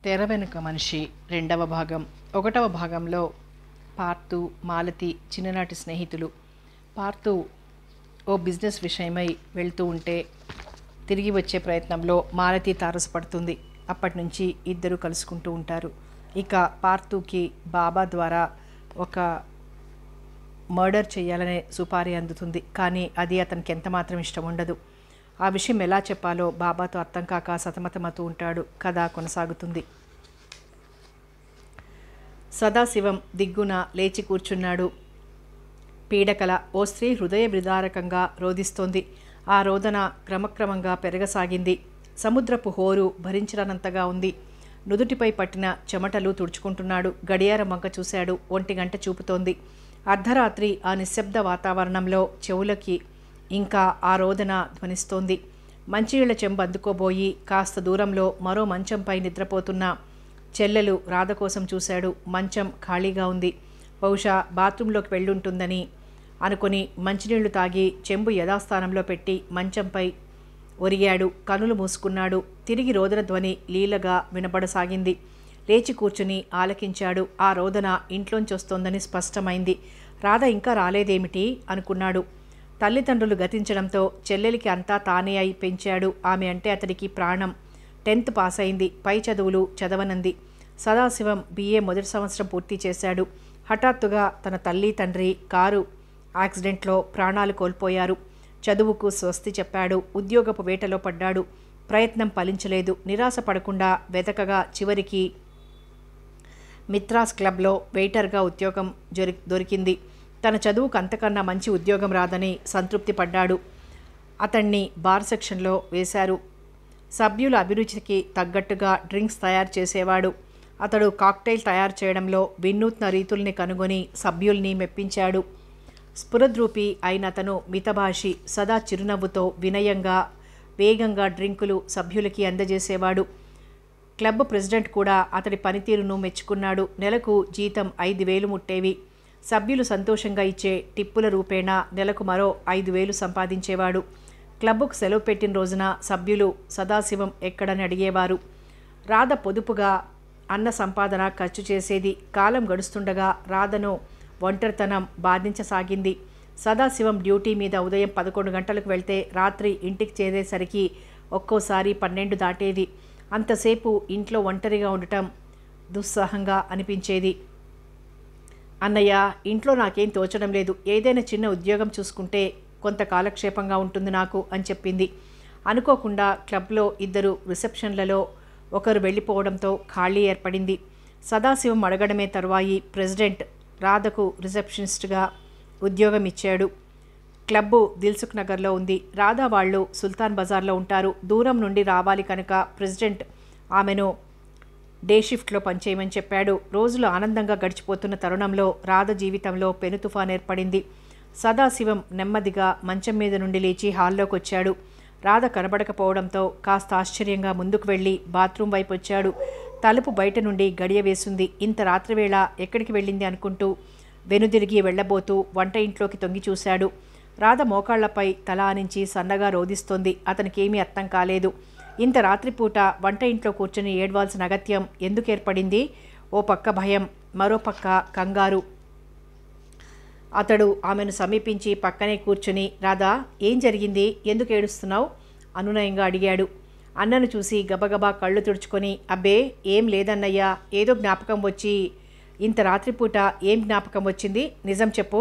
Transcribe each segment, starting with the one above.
తెర వెనుక మనిషి రెండవ భాగం. ఒకటవ భాగంలో పార్థు, మాలతి చిన్ననాటి స్నేహితులు. పార్థు ఓ బిజినెస్ విషయమై వెళ్తూ ఉంటే తిరిగి వచ్చే ప్రయత్నంలో మాలతి తారసపడుతుంది. అప్పటి నుంచి ఇద్దరు కలుసుకుంటూ ఉంటారు. ఇక పార్థుకి బాబా ద్వారా ఒక మర్డర్ చేయాలనే సుపారీ అందుతుంది. కానీ అది అతనికి ఎంత మాత్రం ఇష్టం ఉండదు. ఆ విషయం ఎలా చెప్పాలో బాబాతో అర్థం కాక సతమతమవుతూ ఉంటాడు. కథ కొనసాగుతుంది. సదాశివం దిగ్గున లేచి కూర్చున్నాడు. పీడకల ఓ స్త్రీ హృదయ విదారకంగా రోదిస్తోంది. ఆ రోదన క్రమక్రమంగా పెరగసాగింది. సముద్రపు హోరు భరించరానంతగా ఉంది. నుదుటిపై పట్టిన చెమటలు తుడుచుకుంటున్నాడు. గడియారం వంక చూశాడు. 1 గంట చూపుతోంది. అర్ధరాత్రి ఆ నిశ్శబ్ద వాతావరణంలో చెవులకి ఇంకా ఆ రోదన ధ్వనిస్తోంది. మంచినీళ్ల చెంబు అందుకోబోయి కాస్త దూరంలో మరో మంచంపై నిద్రపోతున్న చెల్లెలు రాధ కోసం చూశాడు. మంచం ఖాళీగా ఉంది. బహుశా బాత్రూంలోకి వెళ్ళుంటుందని అనుకుని మంచినీళ్లు తాగి చెంబు యథాస్థానంలో పెట్టి మంచంపై ఒరిగాడు. కనులు మూసుకున్నాడు. తిరిగి రోదన ధ్వని లీలగా వినబడసాగింది. లేచి కూర్చుని ఆలకించాడు. ఆ రోదన ఇంట్లోంచొస్తోందని స్పష్టమైంది. రాధ ఇంకా రాలేదేమిటి అనుకున్నాడు. తల్లిదండ్రులు గతించడంతో చెల్లెలికి అంతా తానే అయి పెంచాడు. ఆమె అంటే అతడికి ప్రాణం. 10th పాస్ అయింది. పై చదువులు చదవనంది. సదాశివం BA మొదటి సంవత్సరం పూర్తి చేశాడు. హఠాత్తుగా తన తల్లి తండ్రి కారు యాక్సిడెంట్లో ప్రాణాలు కోల్పోయారు. చదువుకు స్వస్తి చెప్పాడు. ఉద్యోగపు వేటలో పడ్డాడు. ప్రయత్నం ఫలించలేదు. నిరాశ పడకుండా వెతకగా చివరికి మిత్రాస్ క్లబ్లో వెయిటర్గా ఉద్యోగం దొరికింది. తన చదువుకు అంతకన్నా మంచి ఉద్యోగం రాదని సంతృప్తి పడ్డాడు. అతన్ని బార్ సెక్షన్లో వేశారు. సభ్యుల అభిరుచికి తగ్గట్టుగా డ్రింక్స్ తయారు చేసేవాడు. అతడు కాక్టైల్ తయారు చేయడంలో వినూత్న రీతుల్ని కనుగొని సభ్యుల్ని మెప్పించాడు. స్ఫురద్రూపి అయిన అతను మితభాషి. సదా చిరునవ్వుతో వినయంగా వేగంగా డ్రింకులు సభ్యులకి అందజేసేవాడు. క్లబ్ ప్రెసిడెంట్ కూడా అతడి పనితీరును మెచ్చుకున్నాడు. నెలకు జీతం 5,000 ముట్టేవి. సభ్యులు సంతోషంగా ఇచ్చే టిప్పుల రూపేణా నెలకు మరో 5,000 సంపాదించేవాడు. క్లబ్కు సెలవు పెట్టిన రోజున సభ్యులు సదాశివం ఎక్కడని అడిగేవారు. రాధ పొదుపుగా అన్న సంపాదన ఖర్చు చేసేది. కాలం గడుస్తుండగా రాధను ఒంటరితనం బాధించసాగింది. సదాశివం డ్యూటీ మీద ఉదయం 11 గంటలకు వెళ్తే రాత్రి ఇంటికి చేరేసరికి ఒక్కోసారి 12 దాటేది. అంతసేపు ఇంట్లో ఒంటరిగా ఉండటం దుస్సహంగా అనిపించేది. అన్నయ్య, ఇంట్లో నాకేం తోచడం లేదు. ఏదైనా చిన్న ఉద్యోగం చూసుకుంటే కొంత కాలక్షేపంగా ఉంటుంది నాకు అని చెప్పింది. అనుకోకుండా క్లబ్లో ఇద్దరు రిసెప్షన్లలో ఒకరు వెళ్ళిపోవడంతో ఖాళీ ఏర్పడింది. సదాశివం అడగడమే తరువాయి ప్రెసిడెంట్ రాధకు రిసెప్షనిస్ట్గా ఉద్యోగం ఇచ్చాడు. క్లబ్బు దిల్సుఖ్ నగర్లో ఉంది. రాధ వాళ్ళు సుల్తాన్ బజార్లో ఉంటారు. దూరం నుండి రావాలి కనుక ప్రెసిడెంట్ ఆమెను డే షిఫ్ట్లో పనిచేయమని చెప్పాడు. రోజులు ఆనందంగా గడిచిపోతున్న తరుణంలో రాధ జీవితంలో పెను తుఫాన్ ఏర్పడింది. సదాశివం నెమ్మదిగా మంచం మీద నుండి లేచి హాల్లోకి వచ్చాడు. రాధ కనబడకపోవడంతో కాస్త ఆశ్చర్యంగా ముందుకు వెళ్ళి బాత్రూం వైపు వచ్చాడు. తలుపు బయట నుండి గడియ వేసింది. ఇంత రాత్రివేళ ఎక్కడికి వెళ్ళింది అనుకుంటూ వెనుదిరిగి వెళ్లబోతూ వంట ఇంట్లోకి తొంగి చూశాడు. రాధ మోకాళ్లపై తల ఆనించి సన్నగా రోదిస్తోంది. అతనికేమీ అర్థం కాలేదు. ఇంత రాత్రిపూట వంట ఇంట్లో కూర్చొని ఏడవాల్సిన అగత్యం ఎందుకు ఏర్పడింది? ఓ పక్క భయం, మరో పక్క కంగారు. అతడు ఆమెను సమీపించి పక్కనే కూర్చుని, రాధా, ఏం జరిగింది? ఎందుకు ఏడుస్తున్నావు? అనునయంగా అడిగాడు. అన్నను చూసి గబగబా కళ్ళు తుడుచుకొని, అబ్బే ఏం లేదన్నయ్యా, ఏదో జ్ఞాపకం వచ్చి. ఇంత రాత్రిపూట ఏం జ్ఞాపకం వచ్చింది? నిజం చెప్పు.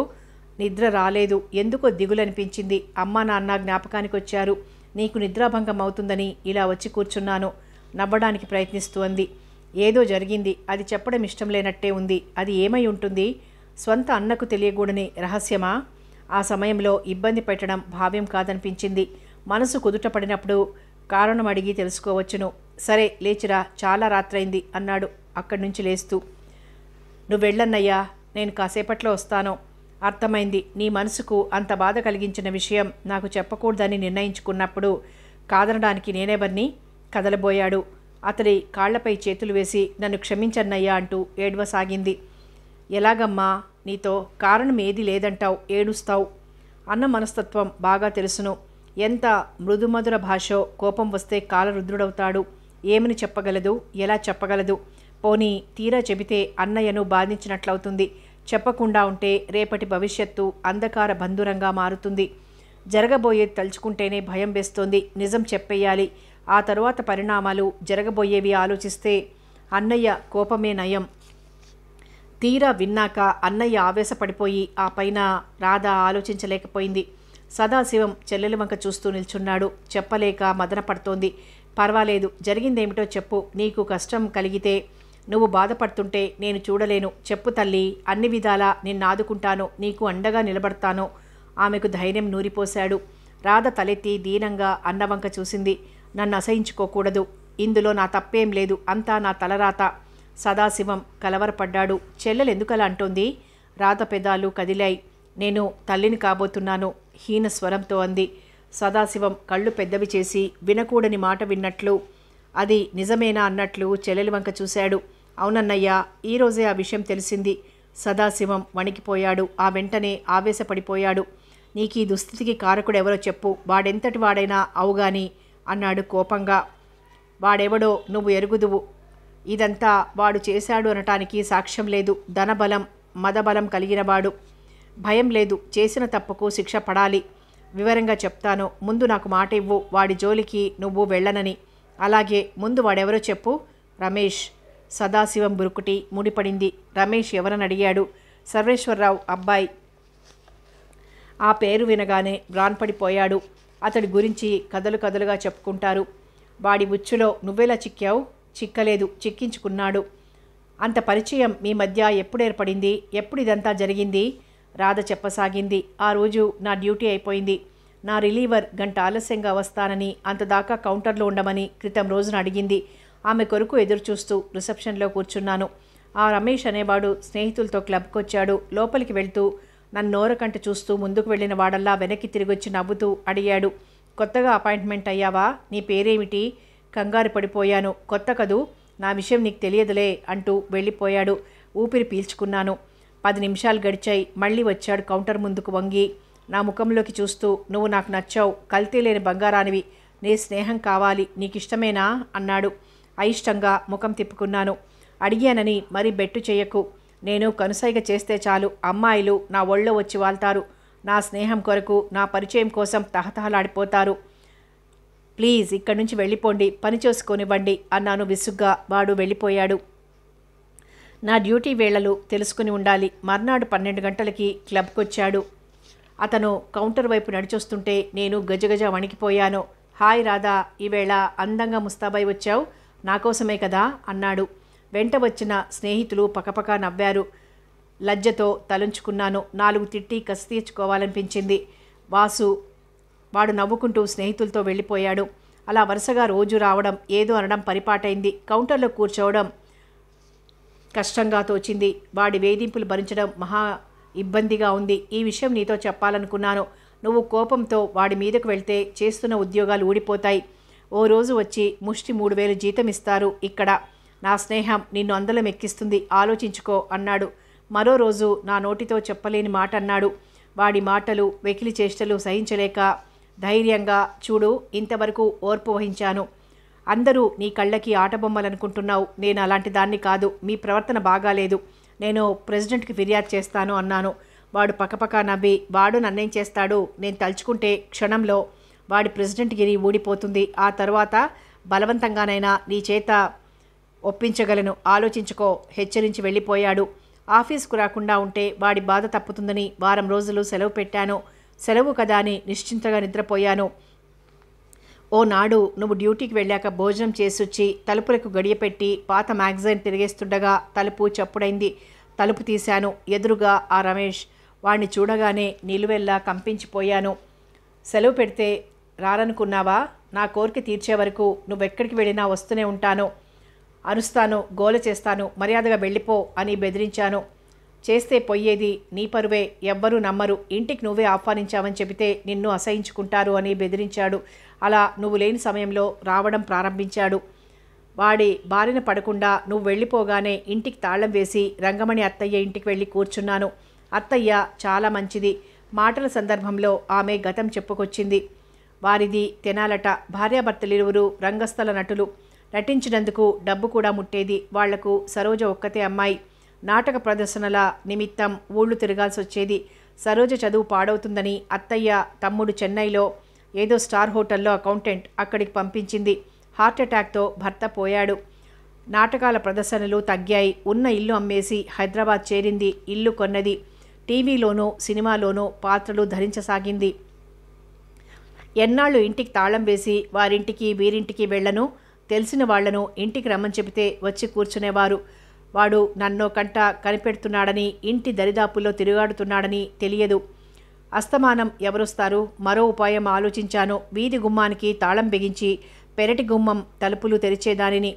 నిద్ర రాలేదు. ఎందుకో దిగులనిపించింది. అమ్మా నాన్న జ్ఞాపకానికి వచ్చారు. నీకు నిద్రాభంగం అవుతుందని ఇలా వచ్చి కూర్చున్నాను. నవ్వడానికి ప్రయత్నిస్తూ అంది. ఏదో జరిగింది. అది చెప్పడం ఇష్టం లేనట్టే ఉంది. అది ఏమై ఉంటుంది? స్వంత అన్నకు తెలియకూడని రహస్యమా? ఆ సమయంలో ఇబ్బంది పెట్టడం భావ్యం కాదనిపించింది. మనసు కుదుట పడినప్పుడు కారణం అడిగి తెలుసుకోవచ్చును. సరే లేచిరా, చాలా రాత్రైంది అన్నాడు అక్కడి నుంచి లేస్తూ. నువ్వెళ్ళన్నయ్యా, నేను కాసేపట్లో వస్తాను. అర్థమైంది. నీ మనసుకు అంత బాధ కలిగించిన విషయం నాకు చెప్పకూడదని నిర్ణయించుకున్నప్పుడు కాదనడానికి నేనెవర్ని? కదలబోయాడు. అతడి కాళ్లపై చేతులు వేసి, నన్ను క్షమించన్నయ్యా అంటూ ఏడవసాగింది. ఎలాగమ్మా? నీతో కారణం ఏది లేదంటావు, ఏడుస్తావు. అన్న మనస్తత్వం బాగా తెలుసును. ఎంత మృదుమధుర భాషో. కోపం వస్తే కాలరుద్రుడవుతాడు. ఏమని చెప్పగలదు, ఎలా చెప్పగలదు? పోనీ తీరా చెబితే అన్నయ్యను బాధించినట్లవుతుంది. చెప్పకుండా ఉంటే రేపటి భవిష్యత్తు అంధకార బంధురంగా మారుతుంది. జరగబోయేది తలుచుకుంటేనే భయం వేస్తోంది. నిజం చెప్పేయాలి. ఆ తరువాత పరిణామాలు జరగబోయేవి ఆలోచిస్తే అన్నయ్య కోపమే నయం. తీరా విన్నాక అన్నయ్య ఆవేశపడిపోయి ఆ పైన రాధ ఆలోచించలేకపోయింది. సదాశివం చెల్లెల వంక చూస్తూ నిల్చున్నాడు. చెప్పలేక మదన పడుతోంది. పర్వాలేదు, జరిగిందేమిటో చెప్పు. నీకు కష్టం కలిగితే, నువ్వు బాధపడుతుంటే నేను చూడలేను. చెప్పు తల్లి, అన్ని విధాలా నిన్నాదుకుంటాను, నీకు అండగా నిలబడతాను. ఆమెకు ధైర్యం నూరిపోశాడు. రాధ తలెత్తి దీనంగా అన్నవంక చూసింది. నన్ను అసహించుకోకూడదు. ఇందులో నా తప్పేం లేదు. అంతా నా తలరాత. సదాశివం కలవరపడ్డాడు. చెల్లెలెందుకలా అంటోంది? రాధ పెదాలు కదిలాయి. నేను తల్లిని కాబోతున్నాను, హీన స్వరంతో అంది. సదాశివం కళ్ళు పెద్దవి చేసి వినకూడని మాట విన్నట్లు, అది నిజమేనా అన్నట్లు చెల్లెలి వంక చూశాడు. అవునన్నయ్య, ఈరోజే ఆ విషయం తెలిసింది. సదాశివం వణికిపోయాడు. ఆ వెంటనే ఆవేశపడిపోయాడు. నీకీ దుస్థితికి కారకుడెవరో చెప్పు. వాడెంతటి వాడైనా అవుగాని అన్నాడు కోపంగా. వాడెవడో నువ్వు ఎరుగుదువు. ఇదంతా వాడు చేశాడు అనటానికి సాక్ష్యం లేదు. ధనబలం, మదబలం కలిగినవాడు. భయం లేదు. చేసిన తప్పుకు శిక్ష పడాలి. వివరంగా చెప్తాను. ముందు నాకు మాట ఇవ్వు. వాడి జోలికి నువ్వు వెళ్ళనని. అలాగే, ముందు వాడెవరో చెప్పు. రమేష్. సదాశివం బురుకుటి ముడిపడింది. రమేష్ ఎవరని అడిగాడు. సర్వేశ్వరరావు అబ్బాయి. ఆ పేరు వినగానే వ్రాన్పడిపోయాడు. అతడి గురించి కథలు కథలుగా చెప్పుకుంటారు. వాడి ఉచ్చులో నువ్వెలా చిక్కావు? చిక్కలేదు, చిక్కించుకున్నాడు. అంత పరిచయం మీ మధ్య ఎప్పుడు ఏర్పడింది? ఎప్పుడు ఇదంతా జరిగింది? రాధ చెప్పసాగింది. ఆ రోజు నా డ్యూటీ అయిపోయింది. నా రిలీవర్ గంట ఆలస్యంగా వస్తానని, అంతదాకా కౌంటర్లో ఉండమని క్రితం రోజున అడిగింది. ఆమె కొరకు ఎదురుచూస్తూ రిసెప్షన్లో కూర్చున్నాను. ఆ రమేష్ అనేవాడు స్నేహితులతో క్లబ్కొచ్చాడు. లోపలికి వెళ్తూ నన్ను నోరకంట చూస్తూ ముందుకు వెళ్ళిన వాడల్లా వెనక్కి తిరిగొచ్చి నవ్వుతూ అడిగాడు. కొత్తగా అపాయింట్మెంట్ అయ్యావా? నీ పేరేమిటి? కంగారు పడిపోయాను. కొత్త కదూ, నా విషయం నీకు తెలియదులే అంటూ వెళ్ళిపోయాడు. ఊపిరి పీల్చుకున్నాను. 10 నిమిషాలు గడిచాయి. మళ్ళీ వచ్చాడు కౌంటర్ ముందుకు వంగి. నా ముఖంలోకి చూస్తూ, నువ్వు నాకు నచ్చావు. కల్తీ లేని బంగారానివి. నీ స్నేహం కావాలి. నీకిష్టమేనా అన్నాడు. అయిష్టంగా ముఖం తిప్పుకున్నాను. అడిగానని మరీ బెట్టు చెయ్యకు. నేను కనుసైగ చేస్తే చాలు అమ్మాయిలు నా ఒళ్ళో వచ్చి వాళ్తారు. నా స్నేహం కొరకు, నా పరిచయం కోసం తహతహలాడిపోతారు. ప్లీజ్ ఇక్కడి నుంచి వెళ్ళిపోండి, పని చేసుకోనివ్వండి అన్నాను విసుగ్గా. వాడు వెళ్ళిపోయాడు. నా డ్యూటీ వేళలు తెలుసుకుని ఉండాలి. మర్నాడు 12 గంటలకి క్లబ్కొచ్చాడు. అతను కౌంటర్ వైపు నడిచొస్తుంటే నేను గజగజ వణికిపోయాను. హాయ్ రాధా, ఈవేళ అందంగా ముస్తాబై వచ్చావు. నాకోసమే కదా అన్నాడు. వెంట వచ్చిన స్నేహితులు పకపక నవ్వారు. లజ్జతో తలంచుకున్నాను. 4 తిట్టి కసి తీర్చుకోవాలనిపించింది. వాడు నవ్వుకుంటూ స్నేహితులతో వెళ్ళిపోయాడు. అలా వరుసగా రోజు రావడం, ఏదో అనడం పరిపాటైంది. కౌంటర్లో కూర్చోవడం కష్టంగా తోచింది. వాడి వేధింపులు భరించడం మహా ఇబ్బందిగా ఉంది. ఈ విషయం నీతో చెప్పాలనుకున్నాను. నువ్వు కోపంతో వాడి మీదకు వెళ్తే చేస్తున్న ఉద్యోగాలు ఊడిపోతాయి. ఓ రోజు వచ్చి ముష్టి 3000 జీతం ఇస్తారు ఇక్కడ. నా స్నేహం నిన్ను అందలం ఎక్కిస్తుంది, ఆలోచించుకో అన్నాడు. మరో రోజు నా నోటితో చెప్పలేని మాట అన్నాడు. వాడి మాటలు, వెకిలి చేష్టలు సహించలేక ధైర్యంగా, చూడు ఇంతవరకు ఓర్పు వహించాను. అందరూ నీ కళ్ళకి ఆటబొమ్మలనుకుంటున్నావు. నేను అలాంటి దాన్ని కాదు. మీ ప్రవర్తన బాగాలేదు. నేను ప్రెసిడెంట్కి ఫిర్యాదు చేస్తాను అన్నాను. వాడు పకపక నవ్వి, వాడు నన్నేం చేస్తాడు? నేను తలుచుకుంటే క్షణంలో వాడి ప్రెసిడెంట్ గిరి ఊడిపోతుంది. ఆ తర్వాత బలవంతంగానైనా నీ చేత ఒప్పించగలను. ఆలోచించుకో హెచ్చరించి వెళ్ళిపోయాడు. ఆఫీస్కు రాకుండా ఉంటే వాడి బాధ తప్పుతుందని వారం రోజులు సెలవు పెట్టాను. సెలవు కదా అని నిశ్చింతగా నిద్రపోయాను. ఓ నాడు నువ్వు డ్యూటీకి వెళ్ళాక భోజనం చేసొచ్చి తలుపులకు గడియపెట్టి పాత మ్యాగజైన్ తిరిగేస్తుండగా తలుపు చప్పుడైంది. తలుపు తీశాను. ఎదురుగా ఆ రమేష్. వాణ్ణి చూడగానే నిలువెల్లా కంపించిపోయాను. సెలవు పెడితే రారనుకున్నావా? నా కోరిక తీర్చే వరకు నువ్వెక్కడికి వెళ్ళినా వస్తూనే ఉంటాను. అరుస్తాను, గోల చేస్తాను, మర్యాదగా వెళ్ళిపో అని బెదిరించాను. చేస్తే పొయ్యేది నీ పరువే, ఎవ్వరూ నమ్మరు. ఇంటికి నువ్వే ఆహ్వానించావని చెబితే నిన్ను అసహించుకుంటారు అని బెదిరించాడు. అలా నువ్వు లేని సమయంలో రావడం ప్రారంభించాడు. వాడి బారిన పడకుండా నువ్వు వెళ్ళిపోగానే ఇంటికి తాళం వేసి రంగమణి అత్తయ్య ఇంటికి వెళ్ళి కూర్చున్నాను. అత్తయ్య చాలా మంచిది. మాటల సందర్భంలో ఆమె గతం చెప్పుకొచ్చింది. వారిది తెనాలట. భార్యాభర్తలిరువురు రంగస్థల నటులు. నటించినందుకు డబ్బు కూడా ముట్టేది. వాళ్లకు సరోజ ఒక్కతే అమ్మాయి. నాటక ప్రదర్శనల నిమిత్తం ఊళ్ళు తిరగాల్సి వచ్చేది. సరోజ చదువు పాడవుతుందని అత్తయ్య తమ్ముడు చెన్నైలో ఏదో స్టార్ హోటల్లో అకౌంటెంట్, అక్కడికి పంపించింది. హార్ట్అటాక్తో భర్త పోయాడు. నాటకాల ప్రదర్శనలు తగ్గాయి. ఉన్న ఇల్లు అమ్మేసి హైదరాబాద్ చేరింది. ఇల్లు కొన్నది. టీవీలోనూ సినిమాలోనూ పాత్రలు ధరించసాగింది. ఎన్నాళ్ళు ఇంటికి తాళం వేసి వారింటికి వీరింటికి వెళ్ళను, తెలిసిన వాళ్లను ఇంటికి రమ్మని చెబితే వచ్చి కూర్చునేవారు. వాడు నన్నో కంట కనిపెడుతున్నాడని, ఇంటి దరిదాపుల్లో తిరుగాడుతున్నాడని తెలియదు. అస్తమానం ఎవరొస్తారు? మరో ఉపాయం ఆలోచించాను. వీధి గుమ్మానికి తాళం బిగించి పెరటి గుమ్మం తలుపులు తెరిచేదానిని.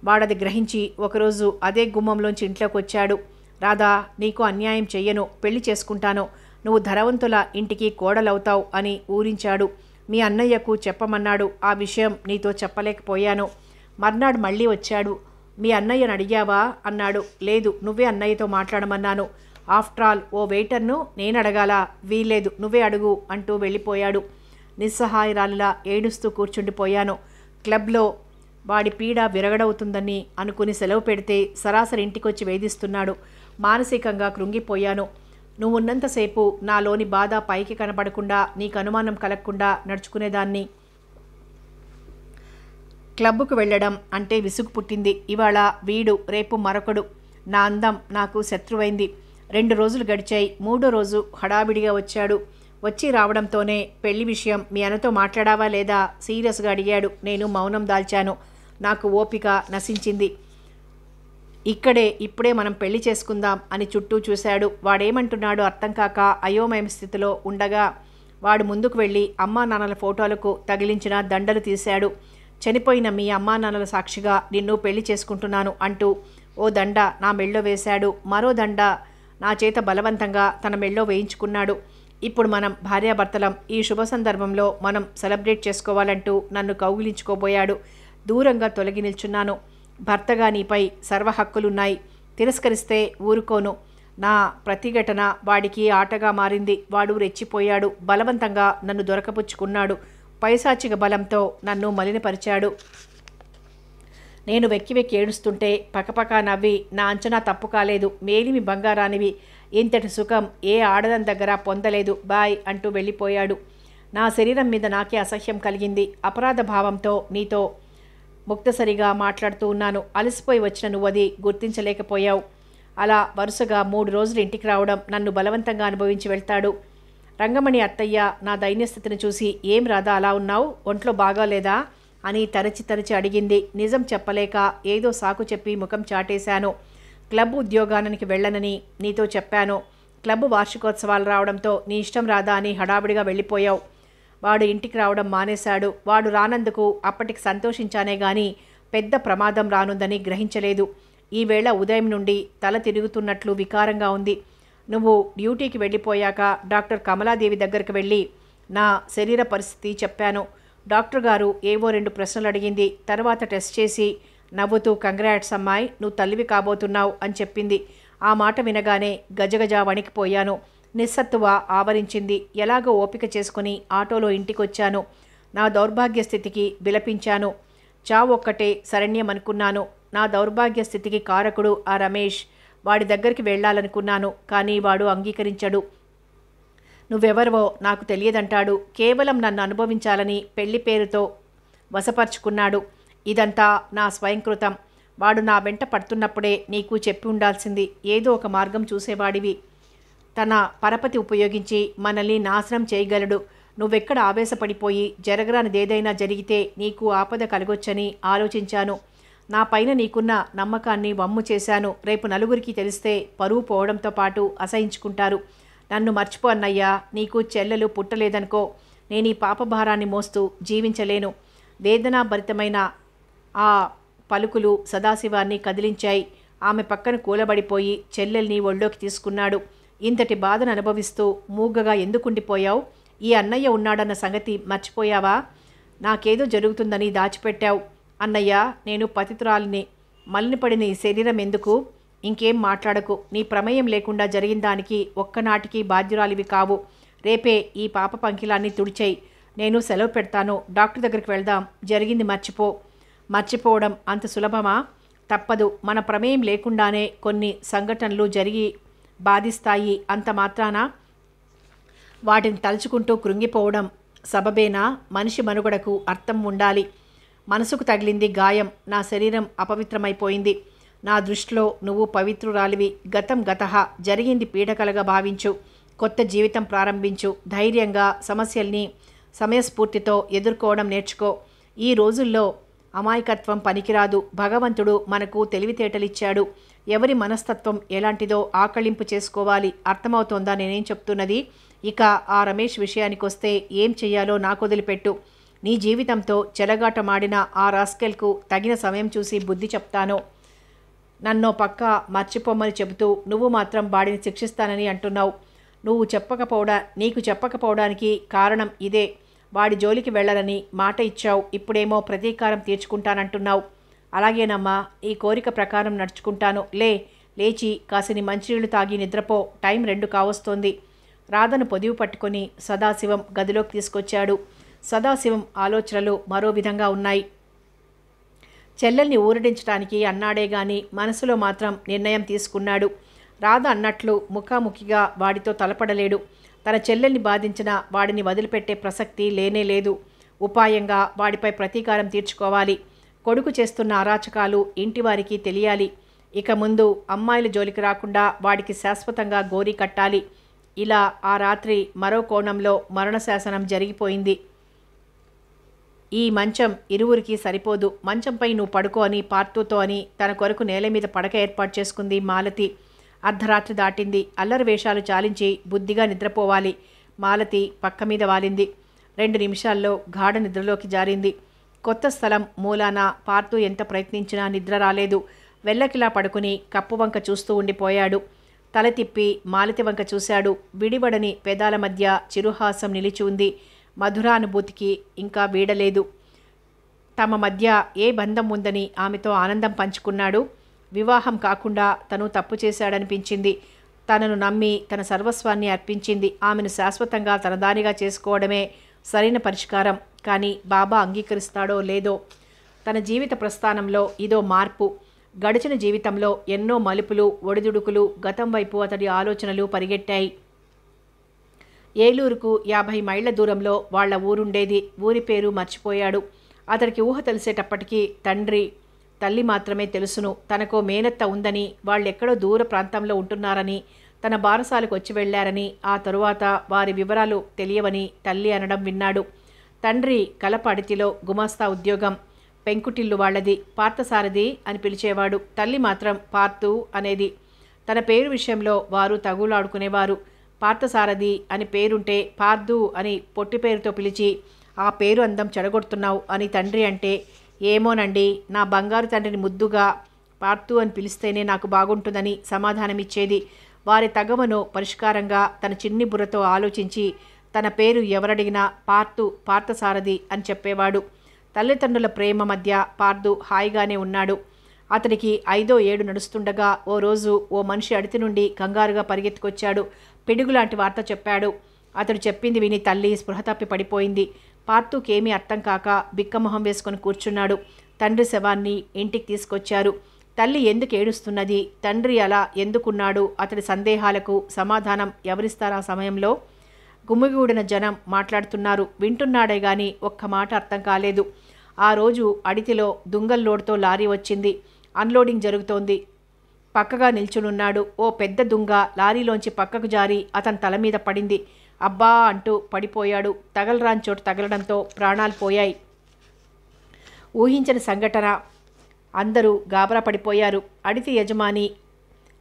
వాడది గ్రహించి ఒకరోజు అదే గుమ్మంలోంచి ఇంట్లోకి వచ్చాడు. రాధా, నీకు అన్యాయం చెయ్యను, పెళ్లి చేసుకుంటాను, నువ్వు ధనవంతుల ఇంటికి కోడలవుతావు అని ఊరించాడు. మీ అన్నయ్యకు చెప్పమన్నాడు. ఆ విషయం నీతో చెప్పలేకపోయాను. మర్నాడు మళ్ళీ వచ్చాడు. మీ అన్నయ్యను అడిగావా అన్నాడు. లేదు, నువ్వే అన్నయ్యతో మాట్లాడమన్నాను. ఆఫ్టర్ ఆల్ ఓ వెయిటర్ను నేను అడగాల? వీల్లేదు, నువ్వే అడుగు అంటూ వెళ్ళిపోయాడు. నిస్సహాయరాలిలా ఏడుస్తూ కూర్చుండిపోయాను. క్లబ్లో వాడి పీడ విరగడవుతుందని అనుకుని సెలవు పెడితే సరాసరి ఇంటికొచ్చి వేధిస్తున్నాడు. మానసికంగా కృంగిపోయాను. నువ్వున్నంతసేపు నాలోని బాధ పైకి కనపడకుండా, నీకు అనుమానం కలగకుండా నడుచుకునేదాన్ని. క్లబ్కు వెళ్ళడం అంటే విసుగు పుట్టింది. ఇవాళ వీడు, రేపు మరొకడు. నా అందం నాకు శత్రువైంది. 2 రోజులు గడిచాయి. 3వ రోజు హడావిడిగా వచ్చాడు. వచ్చి రావడంతోనే పెళ్లి విషయం మీ అన్నతో మాట్లాడావా లేదా సీరియస్గా అడిగాడు. నేను మౌనం దాల్చాను. నాకు ఓపిక నశించింది. ఇప్పుడే మనం పెళ్లి చేసుకుందాం అని చుట్టూ చూశాడు. వాడేమంటున్నాడో అర్థం కాక అయోమయ స్థితిలో ఉండగా వాడు ముందుకు వెళ్ళి అమ్మా నాన్నల ఫోటోలకు తగిలించిన దండలు తీశాడు. చనిపోయిన మీ అమ్మా నాన్నల సాక్షిగా నిన్ను పెళ్లి చేసుకుంటున్నాను అంటూ ఓ దండ నా మెళ్ళో వేశాడు. మరో దండ నా చేత బలవంతంగా తన మెళ్ళో వేయించుకున్నాడు. ఇప్పుడు మనం భార్యాభర్తలం. ఈ శుభ సందర్భంలో మనం సెలబ్రేట్ చేసుకోవాలంటూ నన్ను కౌగిలించుకోబోయాడు. దూరంగా తొలగి నిల్చున్నాను. భర్తగా నీపై సర్వ హక్కులున్నాయి. తిరస్కరిస్తే ఊరుకోను. నా ప్రతిఘటన వాడికి ఆటగా మారింది. వాడు రెచ్చిపోయాడు. బలవంతంగా నన్ను దొరకపుచ్చుకున్నాడు. పైశాచిక బలంతో నన్ను మలినపరిచాడు. నేను వెక్కి వెక్కి ఏడుస్తుంటే పకపకా నవ్వి, నా అంచనా తప్పు కాలేదు, మేలిమి బంగారానివి, ఇంతటి సుఖం ఏ ఆడదం దగ్గర పొందలేదు, బాయ్ అంటూ వెళ్ళిపోయాడు. నా శరీరం మీద నాకే అసహ్యం కలిగింది. అపరాధ భావంతో నీతో ముక్తసరిగా మాట్లాడుతూ ఉన్నాను. అలసిపోయి వచ్చిన నువ్వది గుర్తించలేకపోయావు. అలా వరుసగా 3 రోజులు ఇంటికి రావడం, నన్ను బలవంతంగా అనుభవించి వెళ్తాడు. రంగమణి అత్తయ్య నా దైన్యస్థితిని చూసి, ఏం రాదా అలా ఉన్నావు, ఒంట్లో బాగాలేదా అని తరచి అడిగింది. నిజం చెప్పలేక ఏదో సాకు చెప్పి ముఖం చాటేశాను. క్లబ్ ఉద్యోగానికి వెళ్ళనని నీతో చెప్పాను. క్లబ్ వార్షికోత్సవాలు రావడంతో నీ ఇష్టం రాదా అని హడావిడిగా వెళ్ళిపోయావు. వాడు ఇంటికి రావడం మానేశాడు. వాడు రానందుకు అప్పటికి సంతోషించానే గాని పెద్ద ప్రమాదం రానుందని గ్రహించలేదు. ఈవేళ ఉదయం నుండి తల తిరుగుతున్నట్లు వికారంగా ఉంది. నువ్వు డ్యూటీకి వెళ్ళిపోయాక డాక్టర్ కమలాదేవి దగ్గరికి వెళ్ళి నా శరీర పరిస్థితి చెప్పాను. డాక్టర్ గారు ఏవో 2 ప్రశ్నలు అడిగింది. తర్వాత టెస్ట్ చేసి నవ్వుతూ, కంగ్రాట్స్ అమ్మాయి, నువ్వు తల్లివి కాబోతున్నావు అని చెప్పింది. ఆ మాట వినగానే గజగజ వణికిపోయాను. నిస్సత్తువ ఆవరించింది. ఎలాగో ఓపిక చేసుకుని ఆటోలో ఇంటికొచ్చాను. నా దౌర్భాగ్య స్థితికి విలపించాను. చావు ఒక్కటే శరణ్యమనుకున్నాను. నా దౌర్భాగ్య స్థితికి కారకుడు ఆ రమేష్. వాడి దగ్గరికి వెళ్ళాలనుకున్నాను, కానీ వాడు అంగీకరించడు. నువ్వెవరివో నాకు తెలియదంటాడు. కేవలం నన్ను అనుభవించాలని పెళ్లి పేరుతో వశపరుచుకున్నాడు. ఇదంతా నా స్వయంకృతం. వాడు నా వెంట పడుతున్నప్పుడే నీకు చెప్పి ఉండాల్సింది. ఏదో ఒక మార్గం చూసేవాడివి. తన పరపతి ఉపయోగించి మనల్ని నాశనం చేయగలడు. నువ్వెక్కడ ఆవేశపడిపోయి జరగరానిదేదైనా జరిగితే నీకు ఆపద కలగొచ్చని ఆలోచించాను. నా పైన నీకున్న నమ్మకాన్ని వమ్ము చేశాను. రేపు నలుగురికి తెలిస్తే పరువు పోవడంతో పాటు అసహించుకుంటారు. నన్ను మర్చిపో అన్నయ్యా. నీకు చెల్లెలు పుట్టలేదనుకో, నేను ఈ పాపభారాన్ని మోస్తూ జీవించలేను. వేదనాభరితమైన ఆ పలుకులు సదాశివాన్ని కదిలించాయి. ఆమె పక్కన కూలబడిపోయి చెల్లెల్ని ఒళ్ళోకి తీసుకున్నాడు. ఇంతటి బాధను అనుభవిస్తూ మూగగా ఎందుకుండిపోయావు? ఈ అన్నయ్య ఉన్నాడన్న సంగతి మర్చిపోయావా? నాకేదో జరుగుతుందని దాచిపెట్టావు. అన్నయ్య, నేను పతితురాలిని. మలినపడిన ఈ శరీరం ఎందుకు? ఇంకేం మాట్లాడకు. నీ ప్రమేయం లేకుండా జరిగిన దానికి ఒక్కనాటికి బాధ్యురాలివి కావు. రేపే ఈ పాప పంకిలాన్ని తుడిచేయి. నేను సెలవు పెడతాను. డాక్టర్ దగ్గరికి వెళ్దాం. జరిగింది మర్చిపో. మర్చిపోవడం అంత సులభమా? తప్పదు. మన ప్రమేయం లేకుండానే కొన్ని సంఘటనలు జరిగి బాధిస్తాయి. అంత మాత్రాన వాటిని తలుచుకుంటూ కృంగిపోవడం సబబేనా? మనిషి మనుగడకు అర్థం ఉండాలి. మనసుకు తగిలింది గాయం. నా శరీరం అపవిత్రమైపోయింది. నా దృష్టిలో నువ్వు పవిత్రురాలివి. గతం గతః. జరిగింది పీడకలగా భావించు. కొత్త జీవితం ప్రారంభించు. ధైర్యంగా సమస్యల్ని సమయస్ఫూర్తితో ఎదుర్కోవడం నేర్చుకో. ఈ రోజుల్లో అమాయకత్వం పనికిరాదు. భగవంతుడు మనకు తెలివితేటలిచ్చాడు. ఎవరి మనస్తత్వం ఎలాంటిదో ఆకళింపు చేసుకోవాలి. అర్థమవుతోందా నేనేం చెప్తున్నది? ఇక ఆ రమేష్ విషయానికొస్తే ఏం చెయ్యాలో నాకు వదిలిపెట్టు. నీ జీవితంతో చెలగాటమాడిన ఆ రాస్కెల్కు తగిన సమయం చూసి బుద్ధి చెప్తాను. నన్నో పక్క మర్చిపోమని చెబుతూ నువ్వు మాత్రం వాడిని శిక్షిస్తానని అంటున్నావు. నీకు చెప్పకపోవడానికి కారణం ఇదే. వాడి జోలికి వెళ్ళాలని మాట ఇచ్చావు. ఇప్పుడేమో ప్రతీకారం తీర్చుకుంటానంటున్నావు. అలాగేనమ్మా, ఈ కోరిక ప్రకారం నడుచుకుంటాను. లేచి కాసిని మంచినీళ్లు తాగి నిద్రపో. టైం 2 కావస్తోంది. రాధను పొదివి పట్టుకొని సదాశివం గదిలోకి తీసుకొచ్చాడు. సదాశివం ఆలోచనలు మరో విధంగా ఉన్నాయి. చెల్లెల్ని ఊరడించడానికి అన్నాడే గాని మనసులో మాత్రం నిర్ణయం తీసుకున్నాడు. రాధ అన్నట్లు ముఖాముఖిగా వాడితో తలపడలేడు. తన చెల్లెల్ని బాధించిన వాడిని వదిలిపెట్టే ప్రసక్తి లేనేలేదు. ఉపాయంగా వాడిపై ప్రతీకారం తీర్చుకోవాలి. కొడుకు చేస్తున్న అరాచకాలు ఇంటివారికి తెలియాలి. ఇక ముందు అమ్మాయిల జోలికి రాకుండా వాడికి శాశ్వతంగా గోరీ కట్టాలి. ఇలా ఆ రాత్రి మరో కోణంలో మరణశాసనం జరిగిపోయింది. ఈ మంచం ఇరువురికి సరిపోదు. మంచంపై నువ్వు పడుకో అని పార్తూతో అని తన కొరకు నేల మీద పడక ఏర్పాటు చేసుకుంది మాలతి. అర్ధరాత్రి దాటింది. అల్లరి వేషాలు చాలించి బుద్ధిగా నిద్రపోవాలి. మాలతి పక్క మీద వాలింది. 2 నిమిషాల్లో గాఢ నిద్రలోకి జారింది. కొత్త స్థలం మూలాన పార్తూ ఎంత ప్రయత్నించినా నిద్ర రాలేదు. వెల్లకిలా పడుకుని కప్పు వంక చూస్తూ ఉండిపోయాడు. తల తిప్పి మాలతి వంక చూశాడు. విడివడని పెదాల మధ్య చిరుహాసం నిలిచి ఉంది. మధురానుభూతికి ఇంకా వీడలేదు. తమ మధ్య ఏ బంధం ఉందని ఆమెతో ఆనందం పంచుకున్నాడు. వివాహం కాకుండా తను తప్పు చేశాడనిపించింది. తనను నమ్మి తన సర్వస్వాన్ని అర్పించింది. ఆమెను శాశ్వతంగా తనదానిగా చేసుకోవడమే సరైన పరిష్కారం. కానీ బాబా అంగీకరిస్తాడో లేదో. తన జీవిత ప్రస్థానంలో ఇదో మార్పు. గడిచిన జీవితంలో ఎన్నో మలుపులు, ఒడిదుడుకులు. గతం వైపు అతడి ఆలోచనలు పరిగెట్టాయి. ఏలూరుకు 50 మైళ్ళ దూరంలో వాళ్ల ఊరుండేది. ఊరి పేరు మర్చిపోయాడు. అతడికి ఊహ తెలిసేటప్పటికీ తల్లి మాత్రమే తెలుసును. తనకో మేనత్త ఉందని, వాళ్ళెక్కడో దూర ప్రాంతంలో ఉంటున్నారని, తన బారసాలకు వచ్చి వెళ్లారని, ఆ తరువాత వారి వివరాలు తెలియవని తల్లి అనడం విన్నాడు. తండ్రి కలపడితిలో గుమాస్తా ఉద్యోగం. పెంకుటిల్లు వాళ్లది. పార్థసారథి అని పిలిచేవాడు. తల్లి మాత్రం పార్థు అనేది. తన పేరు విషయంలో వారు తగులాడుకునేవారు. పార్థసారథి అని పేరుంటే పార్థు అని పొట్టి పేరుతో పిలిచి ఆ పేరు అందం చెడగొడుతున్నావు అని తండ్రి అంటే, ఏమోనండి, నా బంగారు తండ్రిని ముద్దుగా పార్థు అని పిలిస్తేనే నాకు బాగుంటుందని సమాధానమిచ్చేది. వారి తగవను పరిష్కారంగా తన చిన్ని బుర్రతో ఆలోచించి తన పేరు ఎవరడిగినా పార్థసారథి అని చెప్పేవాడు. తల్లిదండ్రుల ప్రేమ మధ్య పార్థు హాయిగానే ఉన్నాడు. అతడికి 5వ ఏడు నడుస్తుండగా ఓ రోజు ఓ మనిషి అడితి నుండి కంగారుగా పరిగెత్తుకొచ్చాడు. పిడుగులాంటి వార్త చెప్పాడు. అతడు చెప్పింది విని తల్లి స్పృహ తప్పి పడిపోయింది. పార్థుకేమీ అర్థం కాక బిక్కమొహం వేసుకొని కూర్చున్నాడు. తండ్రి శవాన్ని ఇంటికి తీసుకొచ్చారు. తల్లి ఎందుకు ఏడుస్తున్నది, తండ్రి అలా ఎందుకున్నాడు, అతడి సందేహాలకు సమాధానం ఎవరిస్తారా సమయంలో? గుమిగూడిన జనం మాట్లాడుతున్నారు. వింటున్నాడే గాని ఒక్క మాట అర్థం కాలేదు. ఆ రోజు అడితిలో దుంగల్లోడ్తో లారీ వచ్చింది. అన్లోడింగ్ జరుగుతోంది. పక్కగా నిల్చునున్నాడు. ఓ పెద్ద దుంగ లారీలోంచి పక్కకు జారి అతని తల మీద పడింది. అబ్బా అంటూ పడిపోయాడు. తగలరాని చోటు తగలడంతో ప్రాణాలు పోయాయి. ఊహించని సంఘటన. అందరూ గాబరా పడిపోయారు. అడితి యజమాని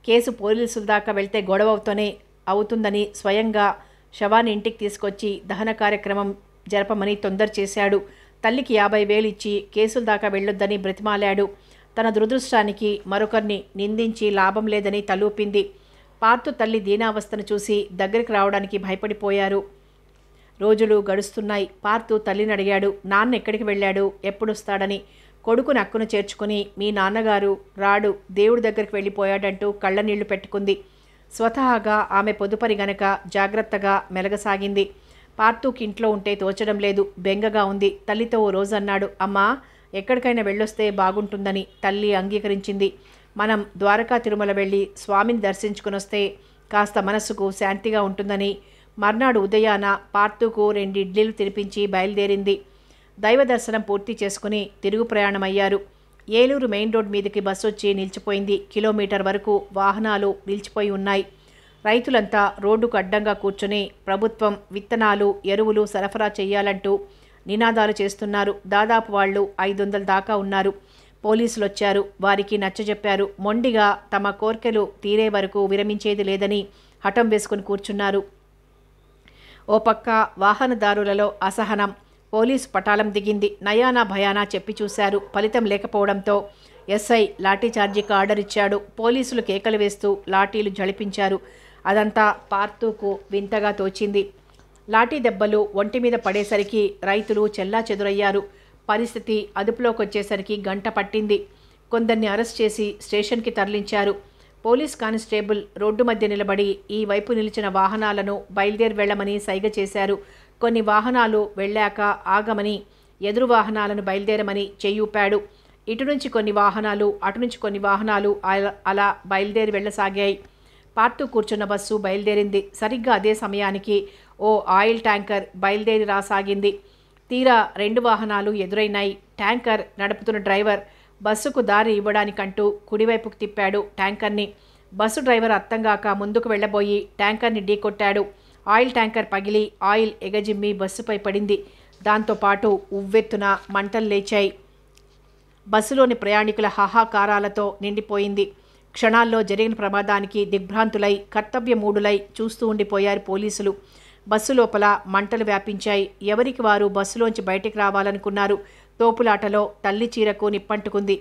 కేసు పోలీసుల దాకా వెళ్తే గొడవతోనే అవుతుందని స్వయంగా శవాన్ని ఇంటికి తీసుకొచ్చి దహన కార్యక్రమం జరపమని తొందర చేశాడు. తల్లికి 50,000 ఇచ్చి కేసుల దాకా వెళ్ళొద్దని బ్రతిమాలాడు. తన దురదృష్టానికి మరొకరిని నిందించి లాభం లేదని తలూపింది. పార్థు తల్లి దీనావస్థను చూసి దగ్గరికి రావడానికి భయపడిపోయారు. రోజులు గడుస్తున్నాయి. పార్థు తల్లిని అడిగాడు, నాన్న ఎక్కడికి వెళ్ళాడు, ఎప్పుడొస్తాడని. కొడుకుని అక్కును చేర్చుకుని, మీ నాన్నగారు రాడు, దేవుడి దగ్గరికి వెళ్ళిపోయాడంటూ కళ్ళనీళ్లు పెట్టుకుంది. స్వతహాగా ఆమె పొదుపరి గనక జాగ్రత్తగా మెలగసాగింది. పార్థుకి ఇంట్లో ఉంటే తోచడం లేదు. బెంగగా ఉంది. తల్లితో ఓ రోజు అన్నాడు, అమ్మా, ఎక్కడికైనా వెళ్ళొస్తే బాగుంటుందని తల్లి అంగీకరించింది. మనం ద్వారకా తిరుమల వెళ్ళి స్వామిని దర్శించుకుని వస్తే కాస్త మనస్సుకు శాంతిగా ఉంటుందని మర్నాడు ఉదయాన పార్థుకు 2 ఇడ్లీలు తినిపించి బయలుదేరింది. దైవ దర్శనం పూర్తి చేసుకుని తిరుగు ప్రయాణమయ్యారు. ఏలూరు మెయిన్ రోడ్ మీదకి బస్సు వచ్చి నిలిచిపోయింది. కిలోమీటర్ వరకు వాహనాలు నిలిచిపోయి ఉన్నాయి. రైతులంతా రోడ్డుకు అడ్డంగా కూర్చుని ప్రభుత్వం విత్తనాలు, ఎరువులు సరఫరా చేయాలంటూ నినాదాలు చేస్తున్నారు. దాదాపు వాళ్ళు 500 దాకా ఉన్నారు. పోలీసులు వచ్చారు. వారికి నచ్చజెప్పారు. మొండిగా తమ కోర్కెలు తీరే వరకు విరమించేది లేదని హఠం వేసుకుని కూర్చున్నారు. ఓ పక్క వాహనదారులలో అసహనం. పోలీసు పటాలం దిగింది. నయానా భయానా చెప్పి చూశారు. ఫలితం లేకపోవడంతో ఎస్ఐ లాఠీచార్జీకి ఆర్డర్ ఇచ్చాడు. పోలీసులు కేకలు వేస్తూ లాఠీలు జడిపించారు. అదంతా పార్థుకు వింతగా తోచింది. లాఠీ దెబ్బలు ఒంటి మీద పడేసరికి రైతులు చెల్లాచెదురయ్యారు. పరిస్థితి అదుపులోకి వచ్చేసరికి గంట పట్టింది. కొందరిని అరెస్ట్ చేసి స్టేషన్కి తరలించారు. పోలీస్ కానిస్టేబుల్ రోడ్డు మధ్య నిలబడి ఈ వైపు నిలిచిన వాహనాలను బయలుదేరి వెళ్లమని సైగ చేశారు. కొన్ని వాహనాలు వెళ్ళాక ఆగమని, ఎదురు వాహనాలను బయలుదేరమని చెయ్యూపాడు. ఇటు నుంచి కొన్ని వాహనాలు, అటు నుంచి కొన్ని వాహనాలు అలా బయలుదేరి వెళ్ళసాగాయి. పార్థు కూర్చున్న బస్సు బయలుదేరింది. సరిగ్గా అదే సమయానికి ఓ ఆయిల్ ట్యాంకర్ బయలుదేరి రాసాగింది. తీరా 2 వాహనాలు ఎదురైనాయి. ట్యాంకర్ నడుపుతున్న డ్రైవర్ బస్సుకు దారి ఇవ్వడానికంటూ కుడివైపుకు తిప్పాడు ట్యాంకర్ని. బస్సు డ్రైవర్ అర్థంగాక ముందుకు వెళ్లబోయి ట్యాంకర్ని ఢీకొట్టాడు. ఆయిల్ ట్యాంకర్ పగిలి ఆయిల్ ఎగజిమ్మి బస్సుపై పడింది. దాంతోపాటు ఉవ్వెత్తున మంటలు లేచాయి. బస్సులోని ప్రయాణికుల హాహాకారాలతో నిండిపోయింది. క్షణాల్లో జరిగిన ప్రమాదానికి దిగ్భ్రాంతులై కర్తవ్యమూఢులై చూస్తూ ఉండిపోయారు పోలీసులు. బస్సు లోపల మంటలు వ్యాపించాయి. ఎవరికి వారు బస్సులోంచి బయటికి రావాలనుకున్నారు. తోపులాటలో తల్లి చీరకు నిప్పంటుకుంది.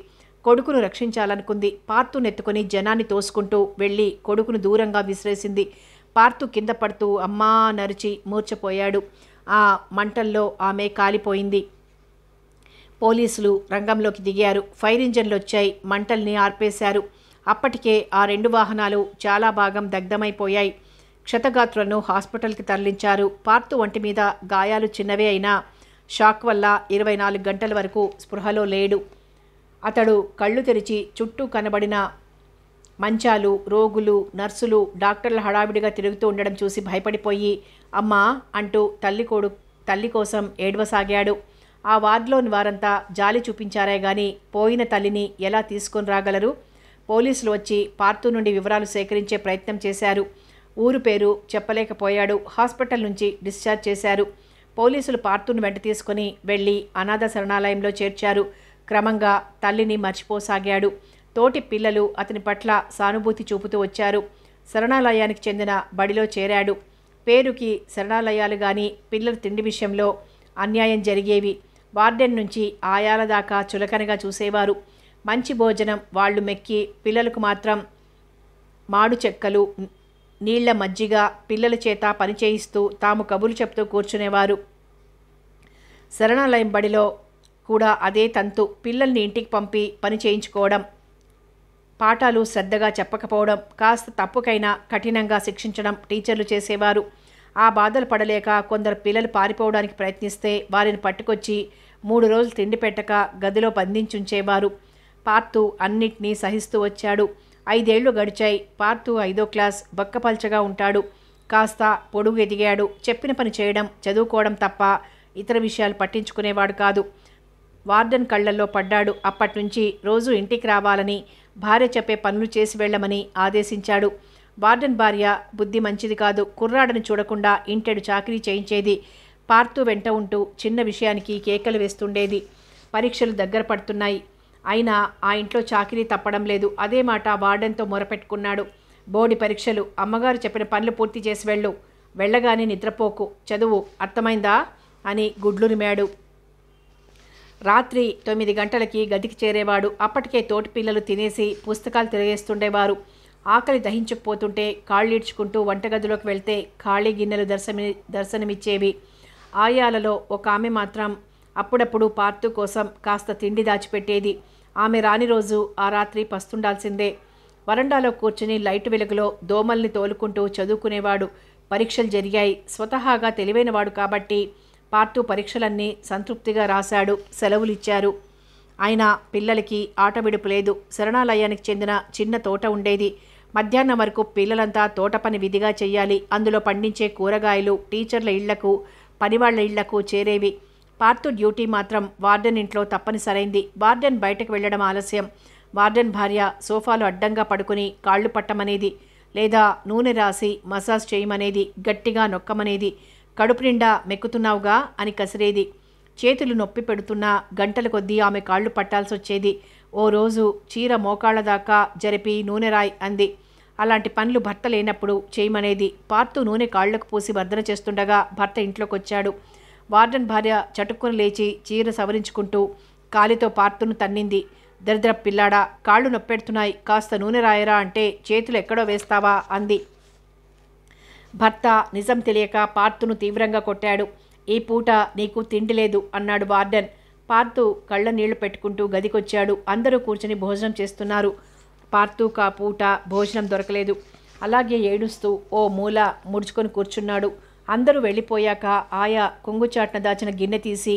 కొడుకును రక్షించాలనుకుంది. పార్థు నెత్తుకుని జనాన్ని తోసుకుంటూ వెళ్ళి కొడుకును దూరంగా విసిరేసింది. పార్థు కింద పడుతూ అమ్మా నరిచి మూర్చపోయాడు. ఆ మంటల్లో ఆమె కాలిపోయింది. పోలీసులు రంగంలోకి దిగారు. ఫైర్ ఇంజన్లు వచ్చాయి. మంటల్ని ఆర్పేశారు. అప్పటికే ఆ 2 వాహనాలు చాలా భాగం దగ్ధమైపోయాయి. క్షతగాత్రులను హాస్పిటల్కి తరలించారు. పార్థు ఒంటి మీద గాయాలు చిన్నవే అయినా షాక్ వల్ల 24 గంటల వరకు స్పృహలో లేడు. అతడు కళ్ళు తెరిచి చుట్టూ కనబడిన మంచాలు, రోగులు, నర్సులు, డాక్టర్ల హడావిడిగా తిరుగుతూ ఉండడం చూసి భయపడిపోయి అమ్మా అంటూ తల్లి కోసం ఏడవసాగాడు. ఆ వార్డులోని వారంతా జాలి చూపించారే గాని పోయిన తల్లిని ఎలా తీసుకొని రాగలరు? పోలీసులు వచ్చి పార్థు నుండి వివరాలు సేకరించే ప్రయత్నం చేశారు. ఊరు పేరు చెప్పలేకపోయాడు. హాస్పిటల్ నుంచి డిశ్చార్జ్ చేశారు. పోలీసులు పార్థును వెంట తీసుకుని వెళ్ళి అనాథ శరణాలయంలో చేర్చారు. క్రమంగా తల్లిని మర్చిపోసాగాడు. తోటి పిల్లలు అతని పట్ల సానుభూతి చూపుతూ వచ్చారు. శరణాలయానికి చెందిన బడిలో చేరాడు. పేరుకి శరణాలయాలు గాని పిల్లల తిండి విషయంలో అన్యాయం జరిగేవి. వార్డెన్ నుంచి ఆయాల దాకా చులకనగా చూసేవారు. మంచి భోజనం వాళ్ళు మెక్కి పిల్లలకు మాత్రం మాడు చెక్కలు, నీళ్ల మజ్జిగ పిల్లల చేత పనిచేయిస్తూ తాము కబుర్లు చెప్తూ కూర్చునేవారు. శరణాలయం బడిలో కూడా అదే తంతు. పిల్లల్ని ఇంటికి పంపి పని చేయించుకోవడం, పాఠాలు శ్రద్ధగా చెప్పకపోవడం, కాస్త తప్పుకైనా కఠినంగా శిక్షించడం టీచర్లు చేసేవారు. ఆ బాధలు పడలేక కొందరు పిల్లలు పారిపోవడానికి ప్రయత్నిస్తే వారిని పట్టుకొచ్చి 3 రోజులు తిండి పెట్టక గదిలో బంధించుంచేవారు. పార్థు అన్నిటినీ సహిస్తూ వచ్చాడు. 5 ఏళ్లు గడిచాయి. పార్థు 5వ క్లాస్. బక్కపల్చగా ఉంటాడు. కాస్త పొడుగు ఎదిగాడు. చెప్పిన పని చేయడం, చదువుకోవడం తప్ప ఇతర విషయాలు పట్టించుకునేవాడు కాదు. వార్డెన్ కళ్లల్లో పడ్డాడు. అప్పట్నుంచి రోజు ఇంటికి రావాలని, భార్య చెప్పే పనులు చేసి వెళ్ళమని ఆదేశించాడు. వార్డెన్ భార్య బుద్ధి మంచిది కాదు. కుర్రాడని చూడకుండా ఇంటెడు చాకరీ చేయించేది. పార్థు వెంట ఉంటూ చిన్న విషయానికి కేకలు వేస్తుండేది. పరీక్షలు దగ్గర పడుతున్నాయి. అయినా ఆ ఇంట్లో చాకరీ తప్పడం లేదు. అదే మాట వార్డెన్తో మొరపెట్టుకున్నాడు. బోర్డి పరీక్షలు, అమ్మగారు చెప్పిన పనులు పూర్తి చేసి వెళ్ళు, వెళ్ళగానే నిద్రపోకు, చదువు, అర్థమైందా అని గుడ్లురిమాడు. రాత్రి 9 గంటలకి గదికి చేరేవాడు. అప్పటికే తోటి పిల్లలు తినేసి పుస్తకాలు తిరిగేస్తుండేవారు. ఆకలి దహించుకుపోతుంటే కాళ్ళీడ్చుకుంటూ వంటగదిలోకి వెళ్తే ఖాళీ గిన్నెలు దర్శనమిచ్చేవి. ఆయాలలో ఒక ఆమె మాత్రం అప్పుడప్పుడు పార్థు కోసం కాస్త తిండి దాచిపెట్టేది. ఆమె రాని రోజు ఆ రాత్రి పస్తుండాల్సిందే. వరండాలో కూర్చుని లైటు వెలుగులో దోమల్ని తోలుకుంటూ చదువుకునేవాడు. పరీక్షలు జరిగాయి. స్వతహాగా తెలివైనవాడు కాబట్టి పార్థు పరీక్షలన్నీ సంతృప్తిగా రాశాడు. సెలవులిచ్చారు. అయినా పిల్లలకి ఆట విడుపు లేదు. శరణాలయానికి చెందిన చిన్న తోట ఉండేది. మధ్యాహ్నం వరకు పిల్లలంతా తోట పని విధిగా చెయ్యాలి. అందులో పండించే కూరగాయలు టీచర్ల ఇళ్లకు, పనివాళ్ల ఇళ్లకు చేరేవి. పార్థు డ్యూటీ మాత్రం వార్డెన్ ఇంట్లో తప్పనిసరైంది. వార్డెన్ బయటకు వెళ్లడం ఆలస్యం. వార్డెన్ భార్య సోఫాలో అడ్డంగా పడుకుని కాళ్ళు పట్టమనేది, లేదా నూనె రాసి మసాజ్ చేయమనేది, గట్టిగా నొక్కమనేది. కడుపు నిండా మెక్కుతున్నావుగా అని కసిరేది. చేతులు నొప్పి పెడుతున్నా గంటల కొద్దీ ఆమె కాళ్ళు పట్టాల్సొచ్చేది. ఓ రోజు చీర మోకాళ్ల దాకా జరిపి నూనె రాయ్ అంది. అలాంటి పనులు భర్త లేనప్పుడు చేయమనేది. పార్థు నూనె కాళ్లకు పూసి వర్ధన చేస్తుండగా భర్త ఇంట్లోకొచ్చాడు. వార్డెన్ భార్య చటుక్కున లేచి చీర సవరించుకుంటూ కాలితో పార్థును తన్నింది. దరిద్ర పిల్లాడా, కాళ్ళు నొప్పెడుతున్నాయి, కాస్త నూనె రాయరా అంటే చేతులు ఎక్కడో వేస్తావా అంది. భర్త నిజం తెలియక పార్థును తీవ్రంగా కొట్టాడు. ఈ పూట నీకు తిండి లేదు అన్నాడు వార్డెన్. పార్థు కళ్ళ నీళ్లు పెట్టుకుంటూ గదికొచ్చాడు. అందరూ కూర్చుని భోజనం చేస్తున్నారు. పార్థుకు ఆ పూట భోజనం దొరకలేదు. అలాగే ఏడుస్తూ ఓ మూల ముడుచుకొని కూర్చున్నాడు. అందరూ వెళ్ళిపోయాక ఆయా కొంగుచాట్న దాచిన గిన్నె తీసి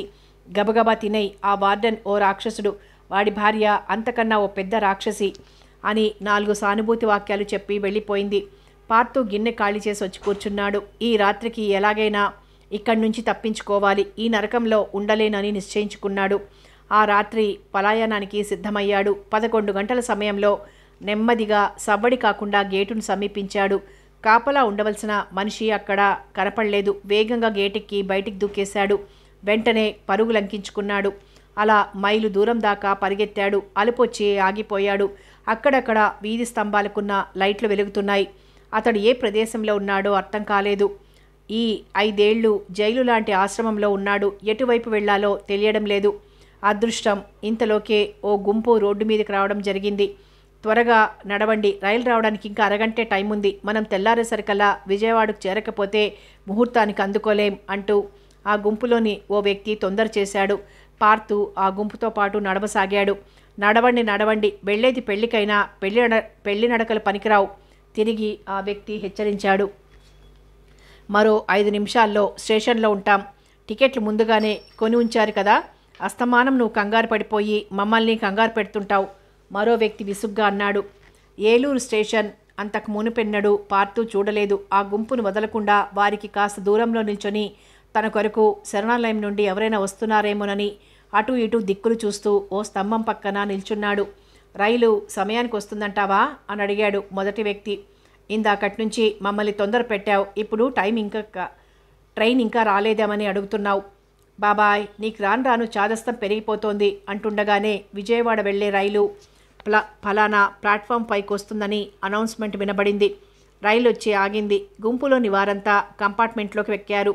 గబగబా తినేయి, ఆ వార్డెన్ ఓ రాక్షసుడు, వాడి భార్య అంతకన్నా ఓ పెద్ద రాక్షసి అని 4 సానుభూతి వాక్యాలు చెప్పి వెళ్ళిపోయింది. పార్థు గిన్నె ఖాళీ చేసి వచ్చి కూర్చున్నాడు. ఈ రాత్రికి ఎలాగైనా ఇక్కడి నుంచి తప్పించుకోవాలి, ఈ నరకంలో ఉండలేనని నిశ్చయించుకున్నాడు. ఆ రాత్రి పలాయనానికి సిద్ధమయ్యాడు. 11 గంటల సమయంలో నెమ్మదిగా సవ్వడి కాకుండా గేటును సమీపించాడు. కాపలా ఉండవలసిన మనిషి అక్కడ కనపడలేదు. వేగంగా గేటెక్కి బయటికి దూకేశాడు. వెంటనే పరుగు లంకించుకున్నాడు. అలా మైలు దూరం దాకా పరిగెత్తాడు. అలుపొచ్చి ఆగిపోయాడు. అక్కడక్కడ వీధి స్తంభాలకున్న లైట్లు వెలుగుతున్నాయి. అతడు ఏ ప్రదేశంలో ఉన్నాడో అర్థం కాలేదు. ఈ 5 ఏళ్లు జైలు లాంటి ఆశ్రమంలో ఉన్నాడు. ఎటువైపు వెళ్లాలో తెలియడం లేదు. అదృష్టం, ఇంతలోకే ఓ గుంపు రోడ్డు మీదకి రావడం జరిగింది. త్వరగా నడవండి, రైలు రావడానికి ఇంకా అరగంటే టైం ఉంది, మనం తెల్లారేసరికల్లా విజయవాడకు చేరకపోతే ముహూర్తానికి అందుకోలేం అంటూ ఆ గుంపులోని ఓ వ్యక్తి తొందర చేశాడు. పార్థు ఆ గుంపుతో పాటు నడవసాగాడు. నడవండి నడవండి, వెళ్ళేది పెళ్లికైనా పెళ్లి నడకలు పనికిరావు, తిరిగి ఆ వ్యక్తి హెచ్చరించాడు. మరో 5 నిమిషాల్లో స్టేషన్లో ఉంటాం, టికెట్లు ముందుగానే కొని ఉంచారు కదా, అస్తమానం నువ్వు కంగారు పడిపోయి మమ్మల్ని కంగారు పెడుతుంటావు, మరో వ్యక్తి విసుగ్గా అన్నాడు. ఏలూరు స్టేషన్ అంతకు మునుపెన్నడూ పార్థు చూడలేదు. ఆ గుంపును వదలకుండా వారికి కాస్త దూరంలో నిల్చొని తన కొరకు శరణాలయం నుండి ఎవరైనా వస్తున్నారేమోనని అటు ఇటు దిక్కులు చూస్తూ ఓ స్తంభం పక్కన నిల్చున్నాడు. రైలు సమయానికి వస్తుందంటావా అని అడిగాడు మొదటి వ్యక్తి. ఇందాకటి నుంచి మమ్మల్ని తొందర పెట్టావు, ఇప్పుడు ట్రైన్ ఇంకా రాలేదేమని అడుగుతున్నావు. బాబాయ్, నీకు రాను రాను చాదస్తం పెరిగిపోతోంది అంటుండగానే విజయవాడ వెళ్లే రైలు ఫలానా ప్లాట్ఫామ్ పైకి వస్తుందని అనౌన్స్మెంట్ వినబడింది. రైలు వచ్చి ఆగింది. గుంపులోని వారంతా కంపార్ట్మెంట్లోకి ఎక్కారు.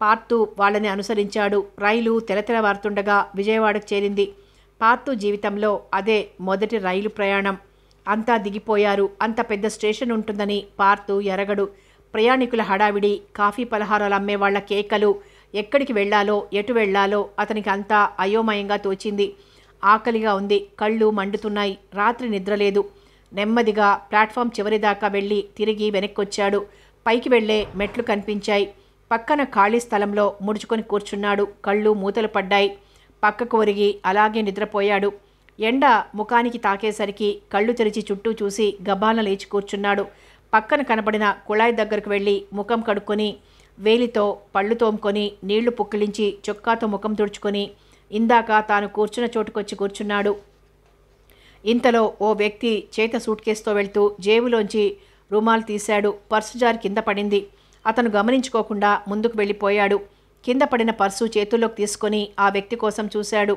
పార్థు వాళ్ళని అనుసరించాడు. రైలు తెలతెలవారుతుండగా విజయవాడకు చేరింది. పార్థు జీవితంలో అదే మొదటి రైలు ప్రయాణం. అంతా దిగిపోయారు. అంత పెద్ద స్టేషన్ ఉంటుందని పార్థు ఎరగడు. ప్రయాణికుల హడావిడి, కాఫీ పలహారాలు అమ్మేవాళ్ల కేకలు, ఎక్కడికి వెళ్లాలో ఎటు వెళ్లాలో అతనికి అంతా అయోమయంగా తోచింది. ఆకలిగా ఉంది, కళ్ళు మండుతున్నాయి, రాత్రి నిద్రలేదు. నెమ్మదిగా ప్లాట్ఫామ్ చివరిదాకా వెళ్ళి తిరిగి వెనక్కొచ్చాడు. పైకి వెళ్లే మెట్లు కనిపించాయి. పక్కన ఖాళీ స్థలంలో ముడుచుకొని కూర్చున్నాడు. కళ్ళు మూతలు పడ్డాయి. పక్కకు ఒరిగి అలాగే నిద్రపోయాడు. ఎండ ముఖానికి తాకేసరికి కళ్ళు తెరిచి చుట్టూ చూసి గబాలన లేచి కూర్చున్నాడు. పక్కన కనబడిన కుళాయి దగ్గరకు వెళ్ళి ముఖం కడుక్కొని వేలితో పళ్ళు తోముకొని నీళ్లు పుక్కిలించి చొక్కాతో ముఖం తుడుచుకొని ఇందాక తాను కూర్చున్న చోటుకొచ్చి కూర్చున్నాడు. ఇంతలో ఓ వ్యక్తి చేత సూట్ కేసుతో వెళ్తూ జేబులోంచి రుమాలు తీశాడు. పర్సు జారి కింద పడింది. అతను గమనించుకోకుండా ముందుకు వెళ్ళిపోయాడు. కింద పడిన పర్సు చేతుల్లోకి తీసుకొని ఆ వ్యక్తి కోసం చూశాడు.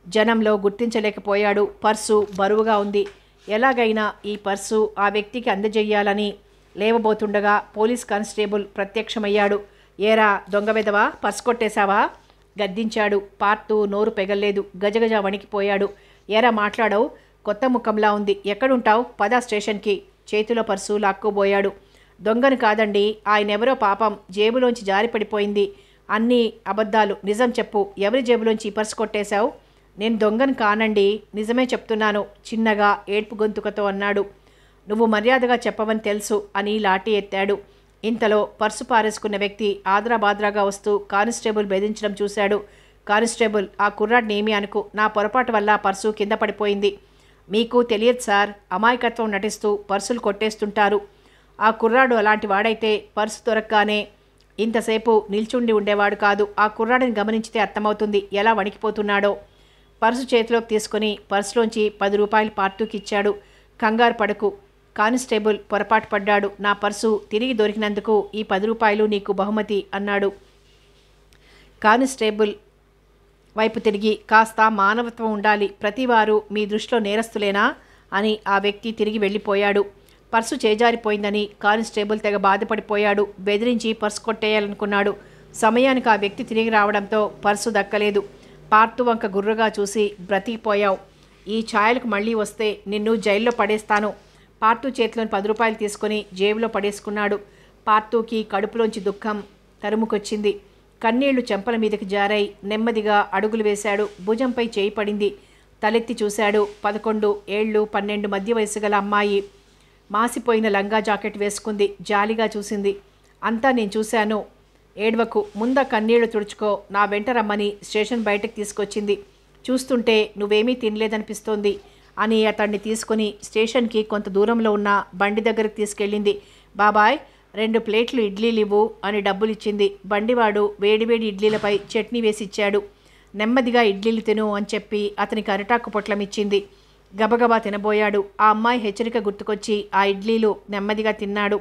జనంలో గుర్తించలేకపోయాడు. పర్సు బరువుగా ఉంది. ఎలాగైనా ఈ పర్సు ఆ వ్యక్తికి అందజేయాలని లేవబోతుండగా పోలీస్ కానిస్టేబుల్ ప్రత్యక్షమయ్యాడు. ఏరా దొంగవెదవా, పర్సు కొట్టేశావా గద్దించాడు. పార్థు నోరు పెగల్లేదు. గజగజ వణికిపోయాడు. ఏరా మాట్లాడవు, కొత్త ముఖంలా ఉంది, ఎక్కడుంటావు, పద స్టేషన్కి. చేతిలో పర్సు లాక్కోబోయాడు. దొంగను కాదండి, ఆయనెవరో పాపం జేబులోంచి జారి పడిపోయింది. అన్నీ అబద్ధాలు, నిజం చెప్పు, ఎవరి జేబులోంచి ఈ పర్సు కొట్టేశావు? నేను దొంగను కానండి, నిజమే చెప్తున్నాను, చిన్నగా ఏడ్పు గొంతుకతో అన్నాడు. నువ్వు మర్యాదగా చెప్పవని తెలుసు అని లాఠీ ఎత్తాడు. ఇంతలో పర్సు పారేసుకున్న వ్యక్తి ఆద్రాబాద్రాగా వస్తూ కానిస్టేబుల్ బెదిరించడం చూశాడు. కానిస్టేబుల్, ఆ కుర్రాడిని ఏమీ అనుకు. నా పొరపాటు వల్ల పర్సు కింద పడిపోయింది. మీకు తెలియదు సార్, అమాయకత్వం నటిస్తూ పర్సులు కొట్టేస్తుంటారు. ఆ కుర్రాడు అలాంటి వాడైతే పర్సు దొరకగానే ఇంతసేపు నిల్చుండి ఉండేవాడు కాదు. ఆ కుర్రాడిని గమనించితే అర్థమవుతుంది ఎలా వణికిపోతున్నాడో. పర్సు చేతిలోకి తీసుకుని పర్సులోంచి 10 రూపాయలు పార్తూకి ఇచ్చాడు. కంగారు పడకు కానిస్టేబుల్, పొరపాటు పడ్డాడు. నా పర్సు తిరిగి దొరికినందుకు ఈ 10 రూపాయలు నీకు బహుమతి అన్నాడు. కానిస్టేబుల్ వైపు తిరిగి, కాస్త మానవత్వం ఉండాలి, ప్రతివారు మీ దృష్టిలో నేరస్తులేనా అని ఆ వ్యక్తి తిరిగి వెళ్ళిపోయాడు. పర్సు చేజారిపోయిందని కానిస్టేబుల్ తెగ బాధపడిపోయాడు. బెదిరించి పర్సు కొట్టేయాలనుకున్నాడు. సమయానికి ఆ వ్యక్తి తిరిగి రావడంతో పర్సు దక్కలేదు. పార్తు వంక గుర్రుగా చూసి, బ్రతికిపోయావు, ఈ ఛాయలకు మళ్ళీ వస్తే నిన్ను జైల్లో పడేస్తాను. పార్తు చేతిలోని 10 రూపాయలు తీసుకుని జేబులో పడేసుకున్నాడు. పార్తూకి కడుపులోంచి దుఃఖం తరుముకొచ్చింది. కన్నీళ్లు చెంపల మీదకి జారాయి. నెమ్మదిగా అడుగులు వేశాడు. భుజంపై చేయి పడింది. తలెత్తి చూశాడు. 11 ఏళ్ళు 12 మధ్య వయసు గల అమ్మాయి. మాసిపోయిన లంగా జాకెట్ వేసుకుంది. జాలిగా చూసింది. అంతా నేను చూశాను, ఏడ్వకు, ముంద కన్నీళ్లు తుడుచుకో, నా వెంట రమ్మని స్టేషన్ బయటకు తీసుకొచ్చింది. చూస్తుంటే నువ్వేమీ తినలేదనిపిస్తోంది అని అతన్ని తీసుకుని స్టేషన్కి కొంత దూరంలో ఉన్న బండి దగ్గరకు తీసుకెళ్ళింది. బాబాయ్, 2 ప్లేట్లు ఇడ్లీలు ఇవ్వు అని డబ్బులిచ్చింది. బండివాడు వేడివేడి ఇడ్లీలపై చట్నీ వేసి ఇచ్చాడు. నెమ్మదిగా ఇడ్లీలు తిను అని చెప్పి అతనికి అరిటాకు పొట్లం ఇచ్చింది. గబగబా తినబోయాడు. ఆ అమ్మాయి హెచ్చరిక గుర్తుకొచ్చి ఆ ఇడ్లీలు నెమ్మదిగా తిన్నాడు.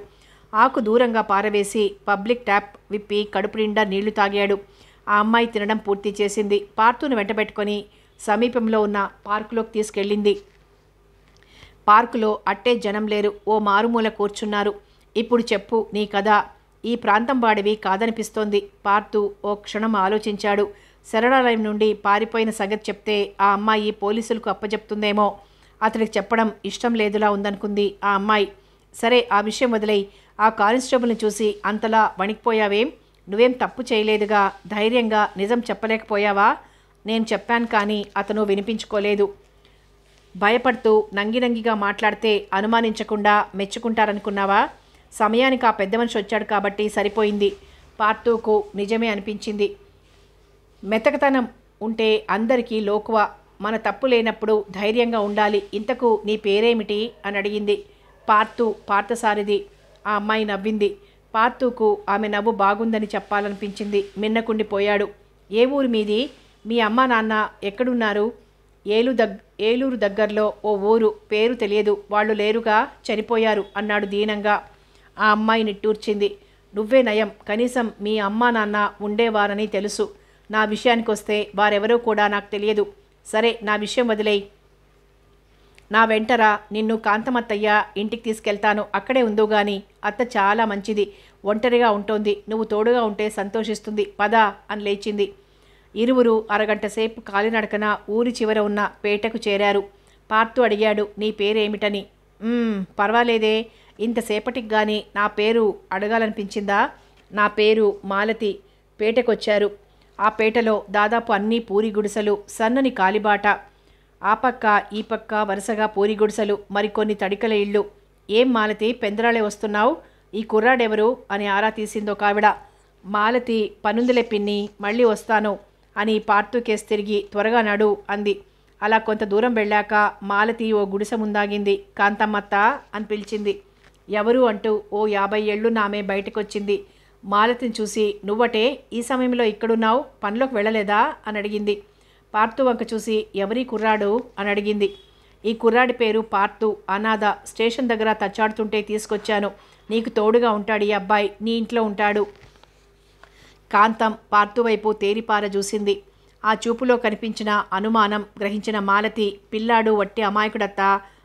ఆకు దూరంగా పారవేసి పబ్లిక్ ట్యాప్ విప్పి కడుపు నిండా నీళ్లు తాగాడు. ఆ అమ్మాయి తినడం పూర్తి చేసింది. పార్తూను వెంటబెట్టుకొని సమీపంలో ఉన్న పార్కులోకి తీసుకెళ్ళింది. పార్కులో అట్టే జనం లేరు. ఓ మారుమూల కూర్చున్నారు. ఇప్పుడు చెప్పు నీ కథ. ఈ ప్రాంతం వాడివి కాదనిపిస్తోంది. పార్తు ఓ క్షణం ఆలోచించాడు. శరణాలయం నుండి పారిపోయిన సంగతి చెప్తే ఆ అమ్మాయి పోలీసులకు అప్పచెప్తుందేమో. అతడికి చెప్పడం ఇష్టం లేదులా ఉందనుకుంది ఆ అమ్మాయి. సరే, ఆ విషయం వదిలేయి. ఆ కానిస్టేబుల్ని చూసి అంతలా వణికిపోయావేం? నువ్వేం తప్పు చేయలేదుగా, ధైర్యంగా నిజం చెప్పలేకపోయావా? నేను చెప్పాను కానీ అతను వినిపించుకోలేదు. భయపడుతూ నంగినంగిగా మాట్లాడితే అనుమానించకుండా మెచ్చుకుంటారనుకున్నావా? సమయానికి ఆ పెద్ద మనిషి వచ్చాడు కాబట్టి సరిపోయింది. పార్తూకు నిజమే అనిపించింది. మెతకతనం ఉంటే అందరికీ లోకువ. మన తప్పు లేనప్పుడు ధైర్యంగా ఉండాలి. ఇంతకు నీ పేరేమిటి అని అడిగింది. పార్థసారథి. ఆ అమ్మాయి నవ్వింది. పార్తూకు ఆమె నవ్వు బాగుందని చెప్పాలనిపించింది. మిన్నకుండిపోయాడు. ఏ ఊరు మీది? మీ అమ్మా నాన్న ఎక్కడున్నారు? ఏలూరు దగ్గరలో ఓ ఊరు, పేరు తెలియదు. వాళ్ళు లేరుగా, చనిపోయారు అన్నాడు దీనంగా. ఆ అమ్మాయి నిట్టూర్చింది. నువ్వే నయం, కనీసం మీ అమ్మా నాన్న ఉండేవారని తెలుసు. నా విషయానికొస్తే వారెవరో కూడా నాకు తెలియదు. సరే, నా విషయం వదిలేయి. నా వెంటరా, నిన్ను కాంతమత్తయ్య ఇంటికి తీసుకెళ్తాను. అక్కడే ఉందో గాని. అత్త చాలా మంచిది, ఒంటరిగా ఉంటోంది. నువ్వు తోడుగా ఉంటే సంతోషిస్తుంది. పదా అని లేచింది. ఇరువురు అరగంట సేపు కాలినడకన ఊరి చివర ఉన్న పేటకు చేరారు. పార్తు అడిగాడు, నీ పేరేమిటని. పర్వాలేదే, ఇంతసేపటికి గాని నా పేరు అడగాలనిపించిందా? నా పేరు మాలతి. పేటకొచ్చారు. ఆ పేటలో దాదాపు అన్ని పూరి గుడిసెలు, సన్నని కాలిబాట. ఆ పక్క ఈ పక్క వరుసగా పూరి గుడిసెలు, మరికొన్ని తడికల ఇళ్ళు. ఏం మాలతి, పెందరాళే వస్తున్నావు? ఈ కుర్రాడెవరు అని ఆరా తీసిందొక ఆవిడ. మాలతి, పనుందులే పిన్ని, మళ్ళీ వస్తాను అని పార్తూకేసి తిరిగి త్వరగా నడు అంది. అలా కొంత దూరం వెళ్ళాక మాలతి ఓ గుడిసె ముందాగింది. కాంతమ్మత్త అని పిలిచింది. ఎవరు అంటూ ఓ 50 ఏళ్ళు ఆమె బయటకొచ్చింది. మాలతిని చూసి, నువ్వటే ఈ సమయంలో ఇక్కడున్నావు, పనిలోకి వెళ్ళలేదా అని అడిగింది. పార్తు వంక చూసి, ఎవరి కుర్రాడు అని అడిగింది. ఈ కుర్రాడి పేరు పార్తు, అనాథ. స్టేషన్ దగ్గర తచ్చాడుతుంటే తీసుకొచ్చాను. నీకు తోడుగా ఉంటాడు ఈ అబ్బాయి, నీ ఇంట్లో ఉంటాడు. కాంతం పార్తు వైపు తేరిపార చూసింది. ఆ చూపులో కనిపించిన అనుమానం గ్రహించిన మాలతి, పిల్లాడు వట్టి అమాయకుడత్త,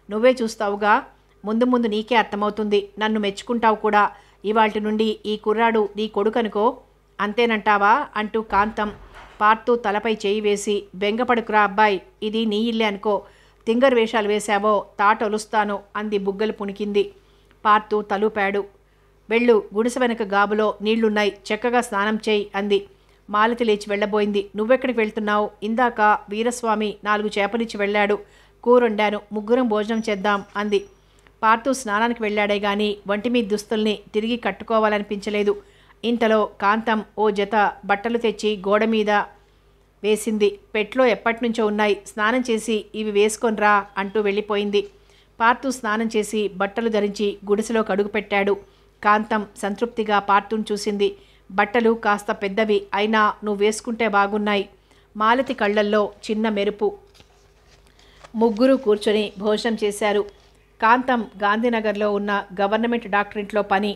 నువ్వే చూస్తావుగా, ముందు ముందు నీకే అర్థమవుతుంది. నన్ను మెచ్చుకుంటావు కూడా. ఇవాల్టి నుండి ఈ కుర్రాడు నీ కొడుకనుకో, అంతేనంటావా అంటూ కాంతం పార్తు తలపై చేయి వేసి, బెంగపడుకురా అబ్బాయి, ఇది నీ ఇల్లే అనుకో. తింగర్ వేషాలు వేశావో తాటొలుస్తాను అంది. బుగ్గలు పుణికింది. పార్తు తలూపాడు. వెళ్ళు, గుడిసె వెనక గాబులో నీళ్లున్నాయి, చక్కగా స్నానం చేయి అంది. మాలతి లేచి వెళ్ళబోయింది. నువ్వెక్కడికి వెళ్తున్నావు? ఇందాక వీరస్వామి 4 చేపలిచ్చి వెళ్ళాడు. కూరొండాను, ముగ్గురం భోజనం చేద్దాం అంది. పార్తు స్నానానికి వెళ్ళాడే గాని వంటి మీద దుస్తుల్ని తిరిగి కట్టుకోవాలనిపించలేదు. ఇంతలో కాంతం ఓ జత బట్టలు తెచ్చి గోడ మీద వేసింది. పెట్లో ఎప్పటినుంచో ఉన్నాయి, స్నానం చేసి ఇవి వేసుకొనిరా అంటూ వెళ్ళిపోయింది. పార్థు స్నానం చేసి బట్టలు ధరించి గుడిసెలోకి అడుగుపెట్టాడు. కాంతం సంతృప్తిగా పార్థును చూసింది. బట్టలు కాస్త పెద్దవి అయినా నువ్వు వేసుకుంటే బాగున్నాయి. మాలతి కళ్ళల్లో చిన్న మెరుపు. ముగ్గురు కూర్చొని భోజనం చేశారు. కాంతం గాంధీనగర్లో ఉన్న గవర్నమెంట్ డాక్టరేట్లో పని.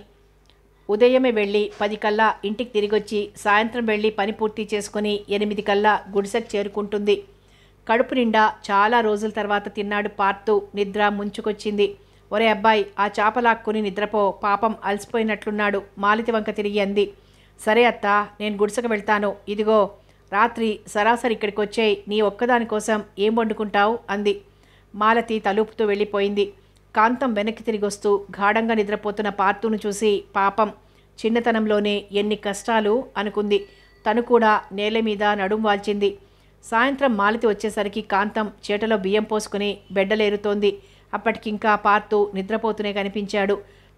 ఉదయమే వెళ్ళి 10 కల్లా ఇంటికి తిరిగొచ్చి సాయంత్రం వెళ్ళి పని పూర్తి చేసుకుని 8 కల్లా గుడిసెకు చేరుకుంటుంది. కడుపు నిండా చాలా రోజుల తర్వాత తిన్నాడు పార్థు. నిద్ర ముంచుకొచ్చింది. ఒరే అబ్బాయి, ఆ చాపలాక్కుని నిద్రపో, పాపం అలసిపోయినట్లున్నాడు మాలతి వంక తిరిగి అంది. సరే అత్త, నేను గుడిసెకు వెళ్తాను. ఇదిగో రాత్రి సరాసరి ఇక్కడికి వచ్చేయి. నీ ఒక్కదాని కోసం ఏం వండుకుంటావు అంది. మాలతి తలుపుతూ వెళ్ళిపోయింది. కాంతం వెనక్కి తిరిగి వస్తూ గాఢంగా నిద్రపోతున్న పార్థును చూసి పాపం, చిన్నతనంలోనే ఎన్ని కష్టాలు అనుకుంది. తను కూడా నేల మీద నడుం వాల్చింది. సాయంత్రం మాలతి వచ్చేసరికి కాంతం చేటలో బియ్యం పోసుకుని బెడ్డలేరుతోంది. అప్పటికింకా పార్థు నిద్రపోతూనే కనిపించాడు.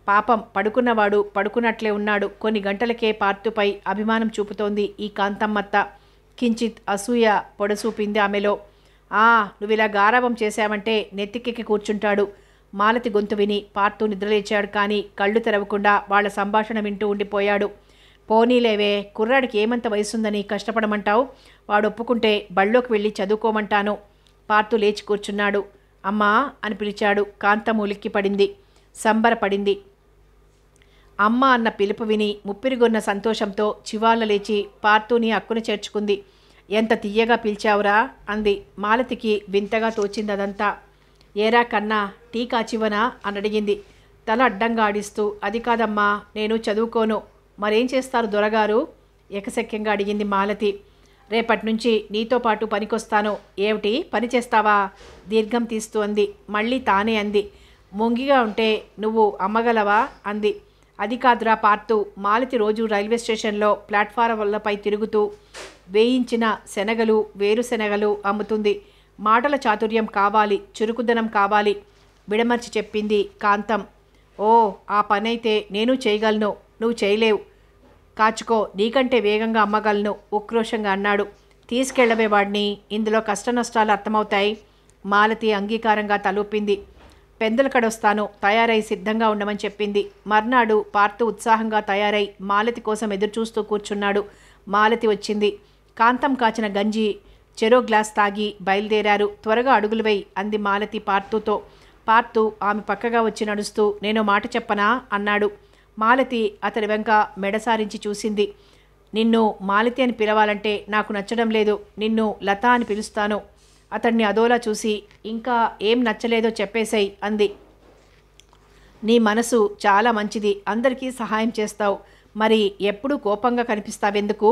పాపం, పడుకున్నవాడు పడుకున్నట్లే ఉన్నాడు. కొన్ని గంటలకే పార్థుపై అభిమానం చూపుతోంది ఈ కాంతమ్మత్త. కించిత్ అసూయ పొడసూపింది ఆమెలో. నువ్విలా గారాబం చేశావంటే నెత్తికెక్కి కూర్చుంటాడు. మాలతి గొంతు విని పార్థు నిద్రలేచాడు. కానీ కళ్ళు తెరవకుండా వాళ్ల సంభాషణ వింటూ ఉండిపోయాడు. పోనీలేవే, కుర్రాడికి ఏమంత వయసుందని కష్టపడమంటావు? వాడు ఒప్పుకుంటే బళ్ళోకి వెళ్ళి చదువుకోమంటాను. పార్థు లేచి కూర్చున్నాడు. అమ్మా అని పిలిచాడు. కాంతం ఉలిక్కి పడింది, సంబరపడింది. అమ్మ అన్న పిలుపు విని ముప్పిరిగొన్న సంతోషంతో చివాళ్ళ లేచి పార్థుని అక్కున చేర్చుకుంది. ఎంత తీయగా పిలిచావురా అంది. మాలతికి వింతగా తోచింది అదంతా. ఏరా కన్నా, టీ కాచివనా అని అడిగింది తల అడ్డంగా ఆడిస్తూ. అది కాదమ్మా, నేను చదువుకోను. మరేం చేస్తారు దొరగారు? ఎకశక్యంగా అడిగింది మాలతి. రేపటి నుంచి నీతో పాటు పనికొస్తాను. ఏమిటి పని చేస్తావా? దీర్ఘం తీస్తూ అంది. మళ్ళీ తానే అంది. మొంగిగా ఉంటే నువ్వు అమ్మగలవా అంది. అది కాదురా పార్థు, మాలతి రోజు రైల్వే స్టేషన్లో ప్లాట్ఫారంలపై తిరుగుతూ వేయించిన శనగలు, వేరుశెనగలు అమ్ముతుంది. మాటల చాతుర్యం కావాలి, చురుకుదనం కావాలి విడమర్చి చెప్పింది కాంతం. ఓ, ఆ పనైతే నేను చేయగలను, నువ్వు చేయలేవు. కాచుకో, నీకంటే వేగంగా అమ్మగలను ఉక్రోషంగా అన్నాడు. తీసుకెళ్లవే వాడిని, ఇందులో కష్టనష్టాలు అర్థమవుతాయి. మాలతి అంగీకారంగా తలూపింది. పెందలకడొస్తాను, తయారై సిద్ధంగా ఉండమని చెప్పింది. మర్నాడు పార్థు ఉత్సాహంగా తయారై మాలతి కోసం ఎదురుచూస్తూ కూర్చున్నాడు. మాలతి వచ్చింది. కాంతం కాచిన గంజి చెరో గ్లాస్ తాగి బయలుదేరారు. త్వరగా అడుగులు వేయి అంది మాలతి పార్థుతో. పార్థు ఆమె పక్కగా వచ్చి నడుస్తూ, నేను మాట చెప్పనా అన్నాడు. మాలతి అతడి వెంక మెడసారించి చూసింది. నిన్ను మాలతి అని పిలవాలంటే నాకు నచ్చడం లేదు. నిన్ను లత అని పిలుస్తాను. అతన్ని అదోలా చూసి, ఇంకా ఏం నచ్చలేదో చెప్పేశాయి అంది. నీ మనసు చాలా మంచిది, అందరికీ సహాయం చేస్తావు. మరి ఎప్పుడూ కోపంగా కనిపిస్తావెందుకు?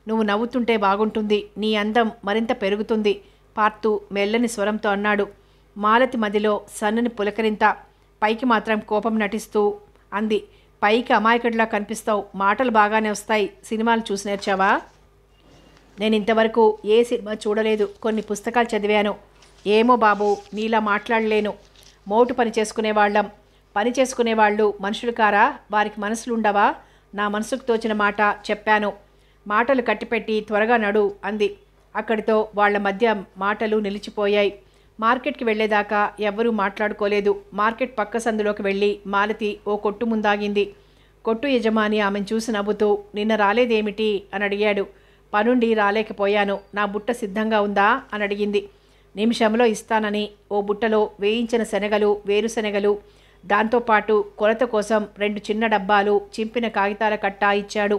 నువ్వు నవ్వుతుంటే బాగుంటుంది, నీ అందం మరింత పెరుగుతుంది పార్థు మెల్లని స్వరంతో అన్నాడు. మాలతి మదిలో సన్నని పులకరింత. పైకి మాత్రం కోపం నటిస్తూ అంది. పైకి అమాయకుడిలా కనిపిస్తావు, మాటలు బాగానే వస్తాయి. సినిమాలు చూసి నేర్చావా? నేను ఇంతవరకు ఏ సినిమా చూడలేదు, కొన్ని పుస్తకాలు చదివాను. ఏమో బాబు, నీలా మాట్లాడలేను. మోటు పని చేసుకునేవాళ్ళం. పని చేసుకునేవాళ్ళు మనుషులు కారా? వారికి మనసులుండవా? నా మనసుకు తోచిన మాట చెప్పాను. మాటలు కట్టిపెట్టి త్వరగా నడు అంది. అక్కడితో వాళ్ల మధ్య మాటలు నిలిచిపోయాయి. మార్కెట్కి వెళ్లేదాకా ఎవ్వరూ మాట్లాడుకోలేదు. మార్కెట్ పక్క సందులోకి వెళ్ళి మాలతి ఓ కొట్టు ముందాగింది. కొట్టు యజమాని ఆమెను చూసి నవ్వుతూ, నిన్న రాలేదేమిటి అని అడిగాడు. పనుండి రాలేకపోయాను. నా బుట్ట సిద్ధంగా ఉందా అని అడిగింది. నిమిషంలో ఇస్తానని ఓ బుట్టలో వేయించిన శనగలు, వేరుశెనగలు, దాంతోపాటు కొలత కోసం 2 చిన్న డబ్బాలు, చింపిన కాగితాల కట్ట ఇచ్చాడు.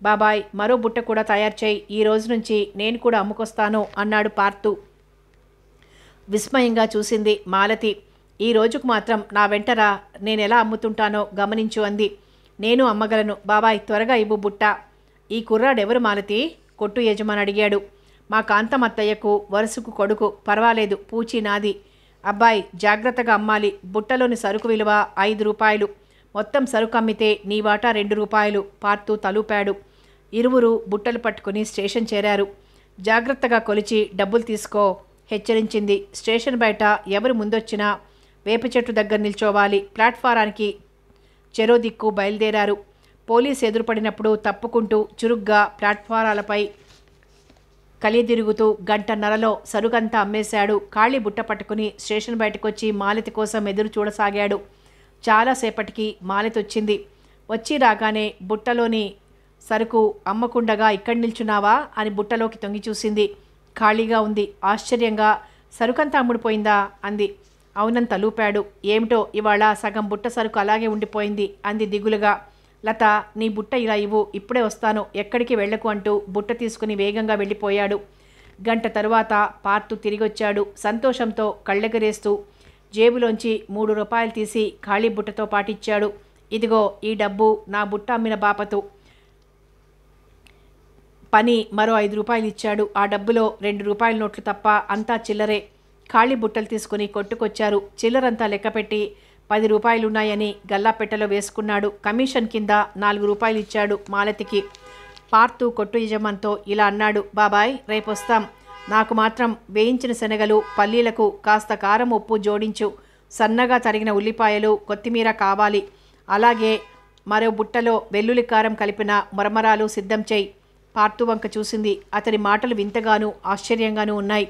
బాబాయ్, మరో బుట్ట కూడా తయారు చేయి. ఈ రోజు నుంచి నేను కూడా అమ్ముకొస్తాను అన్నాడు పార్థు. విస్మయంగా చూసింది మాలతి. ఈ రోజుకు మాత్రం నా వెంటరా, నేనెలా అమ్ముతుంటానో గమనించు అంది. నేను అమ్మగలను బాబాయ్, త్వరగా ఇవ్వు బుట్ట. ఈ కుర్రాడెవరు మాలతి? కొట్టు యజమాని అడిగాడు. మా కాంతం అత్తయ్యకు వరుసకు కొడుకు. పర్వాలేదు, పూచి నాది. అబ్బాయి, జాగ్రత్తగా అమ్మాలి. బుట్టలోని సరుకు విలువ 5 రూపాయలు. మొత్తం సరుకు అమ్మితే నీ వాటా 2 రూపాయలు. పార్థు తలూపాడు. ఇరువురు బుట్టలు పట్టుకుని స్టేషన్ చేరారు. జాగ్రత్తగా కొలిచి డబ్బులు తీసుకో హెచ్చరించింది. స్టేషన్ బయట ఎవరు ముందొచ్చినా వేప చెట్టు దగ్గర నిల్చోవాలి. ప్లాట్ఫారానికి చెరో దిక్కు బయలుదేరారు. పోలీసు ఎదురుపడినప్పుడు తప్పుకుంటూ చురుగ్గా ప్లాట్ఫారాలపై కలియదిరుగుతూ గంటన్నరలో సరుకంతా అమ్మేశాడు. ఖాళీ బుట్ట పట్టుకుని స్టేషన్ బయటకొచ్చి మాలతి కోసం ఎదురు చూడసాగాడు. చాలాసేపటికి మాలతి వచ్చింది. వచ్చి రాగానే బుట్టలోని సరుకు అమ్మకుండగా ఇక్కడ నిల్చున్నావా అని బుట్టలోకి తొంగి చూసింది. ఖాళీగా ఉంది. ఆశ్చర్యంగా సరుకంతా అమ్ముడుపోయిందా అంది. అవునంత లూపాడు. ఏమిటో ఇవాళ సగం బుట్ట సరుకు అలాగే ఉండిపోయింది అంది దిగులుగా. లత, నీ బుట్ట ఇలా ఇవ్వు, ఇప్పుడే వస్తాను, ఎక్కడికి వెళ్ళకు అంటూ బుట్ట తీసుకుని వేగంగా వెళ్ళిపోయాడు. గంట తరువాత పార్తు తిరిగొచ్చాడు. సంతోషంతో కళ్ళెగరేస్తూ జేబులోంచి 3 రూపాయలు తీసి ఖాళీ బుట్టతో పాటిచ్చాడు. ఇదిగో ఈ డబ్బు నా బుట్ట అమ్మిన బాపతు. పని మరో 5 రూపాయలు ఇచ్చాడు. ఆ డబ్బులో 2 రూపాయల నోట్లు తప్ప అంతా చిల్లరే. ఖాళీ బుట్టలు తీసుకుని కొట్టుకొచ్చారు. చిల్లరంతా లెక్కపెట్టి 10 రూపాయలున్నాయని గల్లాపెట్టెలో వేసుకున్నాడు. కమిషన్ కింద 4 రూపాయలు ఇచ్చాడు మాలతికి. పార్తు కొట్టు యజమానితో ఇలా అన్నాడు. బాబాయ్, రేపొస్తాం. నాకు మాత్రం వేయించిన శనగలు, పల్లీలకు కాస్త కారం ఉప్పు జోడించు. సన్నగా తరిగిన ఉల్లిపాయలు, కొత్తిమీర కావాలి. అలాగే మరో బుట్టలో వెల్లుల్లి కారం కలిపిన మరమరాలు సిద్ధం చేయి. పార్తు వంక చూసింది. అతని మాటలు వింతగానూ ఆశ్చర్యంగానూ ఉన్నాయి.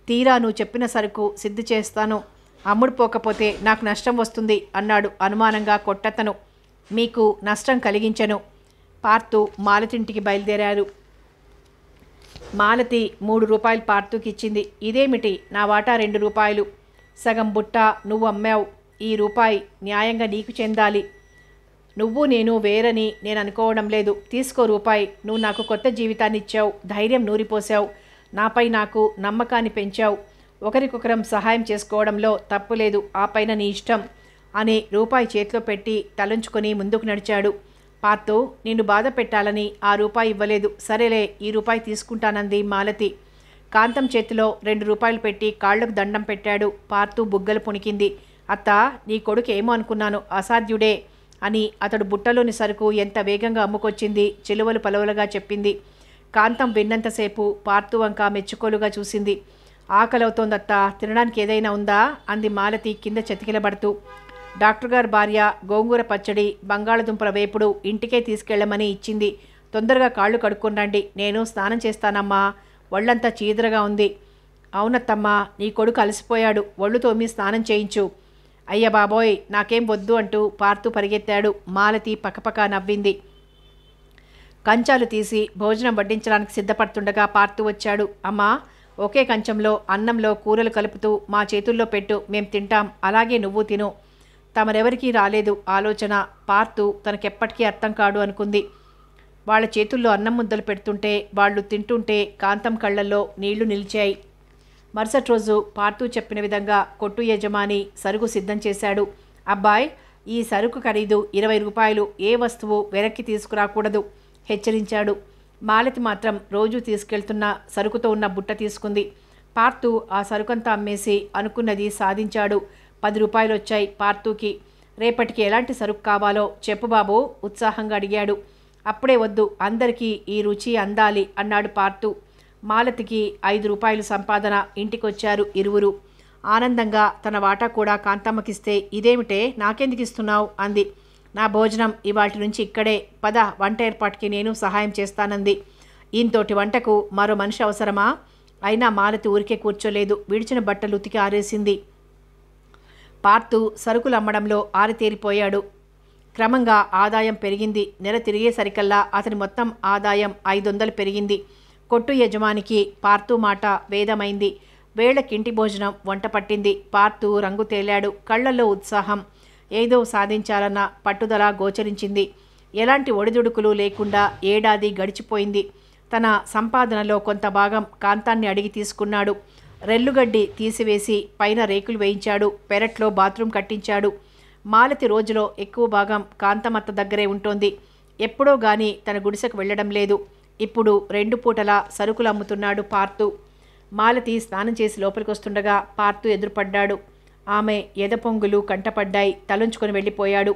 తీరా నువ్వు చెప్పిన సరుకు సిద్ధి చేస్తాను, అమ్ముడుపోకపోతే నాకు నష్టం వస్తుంది అన్నాడు అనుమానంగా కొట్టతను. మీకు నష్టం కలిగించను. పార్తు మాలతింటికి బయలుదేరారు. మాలతి 3 రూపాయలు పార్తుకి ఇచ్చింది. ఇదేమిటి, నా వాటా 2 రూపాయలు. సగం బుట్ట నువ్వు అమ్మావు. ఈ రూపాయి న్యాయంగా నీకు చెందాలి. నువ్వు నేను వేరని నేను అనుకోవడం లేదు. తీసుకో రూపాయి. నువ్వు నాకు కొత్త జీవితాన్ని ఇచ్చావు, ధైర్యం నూరిపోసావు, నాపై నాకు నమ్మకాన్ని పెంచావు. ఒకరికొకరం సహాయం చేసుకోవడంలో తప్పులేదు. ఆ పైన నీ ఇష్టం అని రూపాయి చేతిలో పెట్టి తలంచుకొని ముందుకు నడిచాడు. పార్తు, నిన్ను బాధ పెట్టాలని ఆ రూపాయి ఇవ్వలేదు. సరేలే, ఈ రూపాయి తీసుకుంటానంది మాలతి. కాంతం చేతిలో 2 రూపాయలు పెట్టి కాళ్లకు దండం పెట్టాడు. పార్తు బుగ్గలు పుణికింది. అత్త, నీ కొడుకు ఏమో అనుకున్నాను, అసాధ్యుడే అని అతడు బుట్టలోని సరుకు ఎంత వేగంగా అమ్ముకొచ్చింది చిలువలు పలువలుగా చెప్పింది. కాంతం విన్నంతసేపు పార్తు వంక మెచ్చుకోలుగా చూసింది. ఆకలవుతోందత్తా, తినడానికి ఏదైనా ఉందా అంది మాలతి కింద చతికిలబడుతూ. డాక్టర్ గారి భార్య గోంగూర పచ్చడి, బంగాళదుంపల వేపుడు ఇంటికే తీసుకెళ్లమని ఇచ్చింది. తొందరగా కాళ్ళు కడుక్కొని రండి, నేను స్నానం చేస్తానమ్మా, ఒళ్ళంతా చీదరగా ఉంది. అవునత్తమ్మా, నీ కొడుకు అలసిపోయాడు, ఒళ్ళు తోమి స్నానం చేయించు. అయ్య బాబోయ్, నాకేం వద్దు అంటూ పార్తు పరిగెత్తాడు. మాలతి పకపక నవ్వింది. కంచాలు తీసి భోజనం వడ్డించడానికి సిద్ధపడుతుండగా పార్తు వచ్చాడు. అమ్మా, ఒకే కంచంలో అన్నంలో కూరలు కలుపుతూ మా చేతుల్లో పెట్టు, మేం తింటాం, అలాగే నువ్వు తిను. తమరెవరికీ రాలేదు ఆలోచన. పార్తు తనకెప్పటికీ అర్థం కాడు అనుకుంది. వాళ్ళ చేతుల్లో అన్నం ముద్దలు పెడుతుంటే, వాళ్ళు తింటుంటే కాంతం కళ్ళల్లో నీళ్లు నిలిచాయి. మరుసటి రోజు పార్తు చెప్పిన విధంగా కొట్టు యజమాని సరుకు సిద్ధం చేశాడు. అబ్బాయ్, ఈ సరుకు ఖరీదు 20 రూపాయలు. ఏ వస్తువు వెనక్కి తీసుకురాకూడదు హెచ్చరించాడు. మాలతి మాత్రం రోజు తీసుకెళ్తున్న సరుకుతో ఉన్న బుట్ట తీసుకుంది. పార్తు ఆ సరుకంతా అమ్మేసి అనుకున్నది సాధించాడు. 10 రూపాయలు వచ్చాయి పార్తూకి. రేపటికి ఎలాంటి సరుకు కావాలో చెప్పు బాబు ఉత్సాహంగా అడిగాడు. అప్పుడే వద్దు, అందరికీ ఈ రుచి అందాలి అన్నాడు పార్తు. మాలతికి 5 రూపాయలు సంపాదన. ఇంటికొచ్చారు ఇరువురు. ఆనందంగా తన వాటా కూడా కాంతమ్మకిస్తే, ఇదేమిటే నాకెందుకు ఇస్తున్నావు అంది. నా భోజనం ఇవాటి నుంచి ఇక్కడే, పద వంట ఏర్పాటుకి నేను సహాయం చేస్తానంది. ఈయనతోటి వంటకు మరో మనిషి అవసరమా? అయినా మాలతి ఊరికే కూర్చోలేదు. విడిచిన బట్టలు ఉతికి ఆరేసింది. పార్తు సరుకులు అమ్మడంలో ఆరితేరిపోయాడు. క్రమంగా ఆదాయం పెరిగింది. నెల తిరిగేసరికల్లా అతని మొత్తం ఆదాయం 500 పెరిగింది. కొట్టు యజమానికి పార్తు మాట వేదమైంది. వేళకింటి భోజనం వంట పట్టింది. పార్తు రంగు తేలాడు. కళ్లల్లో ఉత్సాహం, ఏదో సాధించాలన్న పట్టుదల గోచరించింది. ఎలాంటి ఒడిదుడుకులు లేకుండా ఏడాది గడిచిపోయింది. తన సంపాదనలో కొంత భాగం కాంతాన్ని అడిగి తీసుకున్నాడు. రెల్లుగడ్డి తీసివేసి పైన రేకులు వేయించాడు. పెరట్లో బాత్రూం కట్టించాడు. మాలతి రోజులో ఎక్కువ భాగం కాంతమత్త దగ్గరే ఉంటోంది. ఎప్పుడో గాని తన గుడిసెకు వెళ్ళడం లేదు. ఇప్పుడు 2 పూటలా సరుకులు అమ్ముతున్నాడు పార్తు. మాలతి స్నానం చేసి లోపలికొస్తుండగా పార్తు ఎదురుపడ్డాడు. ఆమె ఎదపొంగులు కంటపడ్డాయి. తలంచుకొని వెళ్ళిపోయాడు.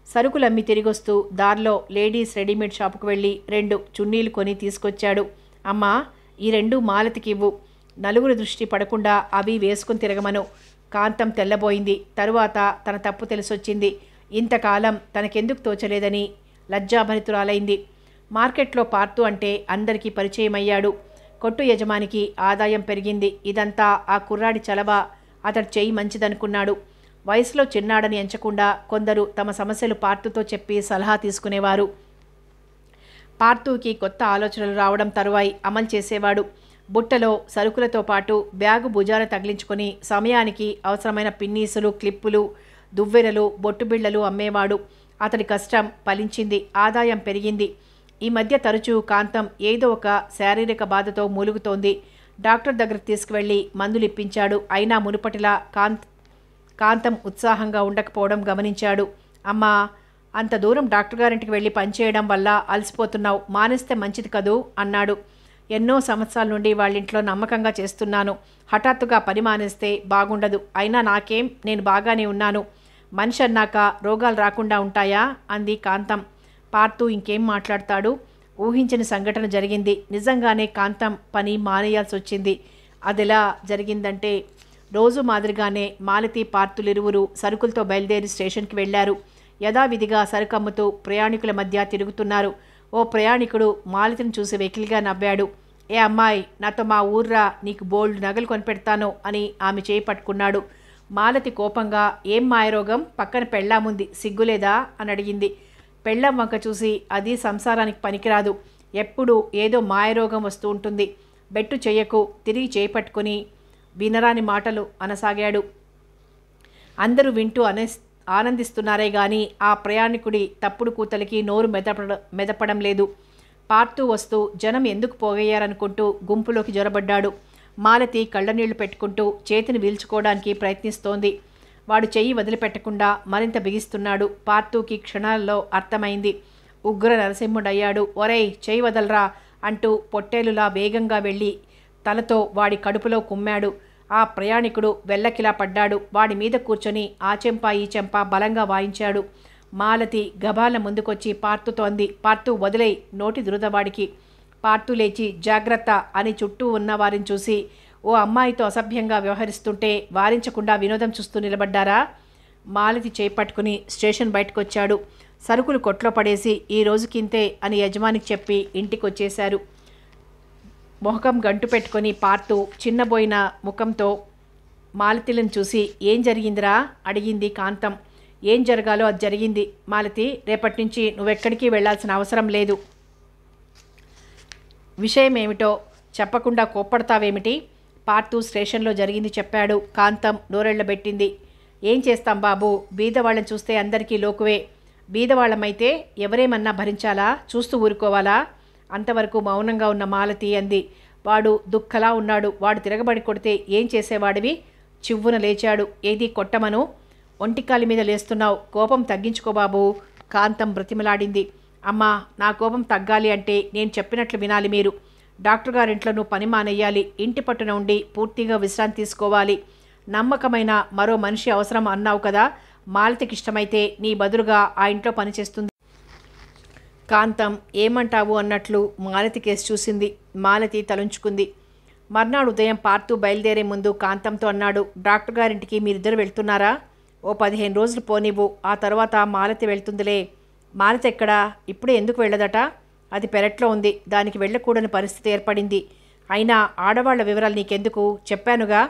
సరుకులమ్మి తిరిగొస్తూ దారిలో లేడీస్ రెడీమేడ్ షాపుకు వెళ్ళి 2 చున్నీలు కొని తీసుకొచ్చాడు. అమ్మా, ఈ 2 మాలతికి ఇవ్వు. నలుగురు దృష్టి పడకుండా అవి వేసుకుని తిరగమను. కాంతం తెల్లబోయింది. తరువాత తన తప్పు తెలిసొచ్చింది. ఇంతకాలం తనకెందుకు తోచలేదని లజ్జాభరితురాలైంది. మార్కెట్లో పార్తు అంటే అందరికీ పరిచయమయ్యాడు. కొట్టు యజమానికి ఆదాయం పెరిగింది. ఇదంతా ఆ కుర్రాడి చలవ. అతడి చెయ్యి మంచిదనుకున్నాడు. వయసులో చిన్నాడని ఎంచకుండా కొందరు తమ సమస్యలు పార్తుతో చెప్పి సలహా తీసుకునేవారు. పార్తూకి కొత్త ఆలోచనలు రావడం తరువాయి అమలు చేసేవాడు. బుట్టలో సరుకులతో పాటు బ్యాగు భుజాన తగిలించుకొని సమయానికి అవసరమైన పిన్నీసులు, క్లిప్పులు, దువ్వెనలు, బొట్టుబిళ్లలు అమ్మేవాడు. అతడి కష్టం ఫలించింది. ఆదాయం పెరిగింది. ఈ మధ్య తరచూ కాంతం ఏదో ఒక శారీరక బాధతో మూలుగుతోంది. డాక్టర్ దగ్గరికి తీసుకువెళ్ళి మందులు ఇప్పించాడు. అయినా మునుపటిలా కాంతం ఉత్సాహంగా ఉండకపోవడం గమనించాడు. అమ్మా, అంత దూరం డాక్టర్ గారింటికి వెళ్ళి పనిచేయడం వల్ల అలసిపోతున్నావు. మానేస్తే మంచిది కదూ అన్నాడు. ఎన్నో సంవత్సరాల నుండి వాళ్ళింట్లో నమ్మకంగా చేస్తున్నాను. హఠాత్తుగా పని మానేస్తే బాగుండదు. అయినా నాకేం, నేను బాగానే ఉన్నాను. మనిషి అన్నాక రోగాలు రాకుండా ఉంటాయా అంది కాంతం. పార్తూ ఇంకేం మాట్లాడతాడు. ఊహించని సంఘటన జరిగింది. నిజంగానే కాంతం పని మానేయాల్సి వచ్చింది. అదెలా జరిగిందంటే, రోజు మాదిరిగానే మాలతి, పార్తులిరువురు సరుకులతో బయలుదేరి స్టేషన్కి వెళ్లారు. యథావిధిగా సరుకమ్ముతూ ప్రయాణికుల మధ్య తిరుగుతున్నారు. ఓ ప్రయాణికుడు మాలతిని చూసి వెకిలిగా నవ్వాడు. ఏ అమ్మాయి, నాతో మా ఊర్రా, నీకు బోల్డ్ నగలు కొనిపెడతాను అని ఆమె చేయి పట్టుకున్నాడు. మాలతి కోపంగా, ఏం మాయరోగం, పక్కన పెళ్ళాముంది, సిగ్గులేదా అని అడిగింది. పెళ్ళం వంక చూసి, అది సంసారానికి పనికిరాదు, ఎప్పుడు ఏదో మాయరోగం వస్తూ ఉంటుంది, బెట్టు చెయ్యకు, తిరిగి చేపట్టుకుని వినరాని మాటలు అనసాగాడు. అందరూ వింటూ ఆనందిస్తున్నారే గాని ఆ ప్రయాణికుడి తప్పుడు కూతలకి నోరు మెదపడం లేదు. పార్తూ వస్తూ జనం ఎందుకు పోగయ్యారనుకుంటూ గుంపులోకి జొరబడ్డాడు. మాలతి కళ్ళనీళ్లు పెట్టుకుంటూ చేతిని వీల్చుకోవడానికి ప్రయత్నిస్తోంది. వాడు చెయ్యి వదిలిపెట్టకుండా మరింత బిగిస్తున్నాడు. పార్తూకి క్షణాల్లో అర్థమైంది. ఉగ్ర నరసింహుడయ్యాడు. ఒరేయ్, చెయ్యి వదలరా అంటూ పొట్టేలులా వేగంగా వెళ్ళి తలతో వాడి కడుపులో కుమ్మాడు. ఆ ప్రయాణికుడు వెల్లకిలా పడ్డాడు. వాడి మీద కూర్చొని ఆ చెంప ఈ చెంప బలంగా వాయించాడు. మాలతి గబాల ముందుకొచ్చి పార్తుతో అంది, పార్తూ వదిలేయ్, నోటి దురదవాడికి. పార్తూ లేచి జాగ్రత్త అని చుట్టూ ఉన్న వారిని చూసి, ఓ అమ్మాయితో అసభ్యంగా వ్యవహరిస్తుంటే వారించకుండా వినోదం చూస్తూ నిలబడ్డారా? మాలతి చేపట్టుకుని స్టేషన్ బయటకొచ్చాడు. సరుకులు కొట్లో పడేసి ఈ రోజుకింతే అని యజమానికి చెప్పి ఇంటికొచ్చేశారు. మొహకం గంటు పెట్టుకొని పార్తూ చిన్నబోయిన ముఖంతో మాలతిలను చూసి, ఏం జరిగిందిరా అడిగింది కాంతం. ఏం జరగాలో అది జరిగింది మాలతి. రేపటి నుంచి నువ్వెక్కడికి వెళ్లాల్సిన అవసరం లేదు. విషయం ఏమిటో చెప్పకుండా కోప్పడతావేమిటి? పార్తూ స్టేషన్లో జరిగింది చెప్పాడు. కాంతం నోరెళ్లబెట్టింది. ఏం చేస్తాం బాబు, బీదవాళ్ళని చూస్తే అందరికీ లోకువే. బీదవాళ్ళమైతే ఎవరేమన్నా భరించాలా, చూస్తూ ఊరుకోవాలా? అంతవరకు మౌనంగా ఉన్న మాలతి అంది. వాడు దుఃఖలా ఉన్నాడు. వాడు తిరగబడి కొడితే ఏం చేసేవాడివి? చివ్వున లేచాడు. ఏది కొట్టమను? ఒంటికాలి మీద లేస్తున్నావు, కోపం తగ్గించుకో బాబు, కాంతం బ్రతిమలాడింది. అమ్మా, నా కోపం తగ్గాలి అంటే నేను చెప్పినట్లు వినాలి మీరు. డాక్టర్ గారింట్లో నువ్వు పని మానేయాలి. ఇంటి పట్టున ఉండి పూర్తిగా విశ్రాంతి తీసుకోవాలి. నమ్మకమైన మరో మనిషి అవసరం అన్నావు కదా. మాలతికి ఇష్టమైతే నీ బదులుగా ఆ ఇంట్లో పనిచేస్తుంది. కాంతం ఏమంటావు అన్నట్లు మాలతి కేసు చూసింది. మాలతి తలుంచుకుంది. మర్నాడు ఉదయం పార్తూ బయలుదేరే ముందు కాంతంతో అన్నాడు, డాక్టర్ గారింటికి మీరిద్దరు వెళ్తున్నారా? ఓ 15 రోజులు పోనివ్వు, ఆ తర్వాత మాలతి వెళ్తుందిలే. మాలతి ఎక్కడా? ఇప్పుడే ఎందుకు వెళ్ళదట? అది పెరట్లో ఉంది. దానికి వెళ్ళకూడని పరిస్థితి ఏర్పడింది. అయినా ఆడవాళ్ల వివరాలు నీకెందుకు? చెప్పానుగా,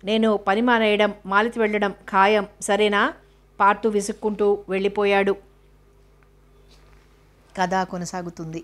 నేను పని మానేయడం, మాలతి వెళ్ళడం ఖాయం, సరేనా? పార్తూ విసుక్కుంటూ వెళ్ళిపోయాడు. కథ కొనసాగుతుంది.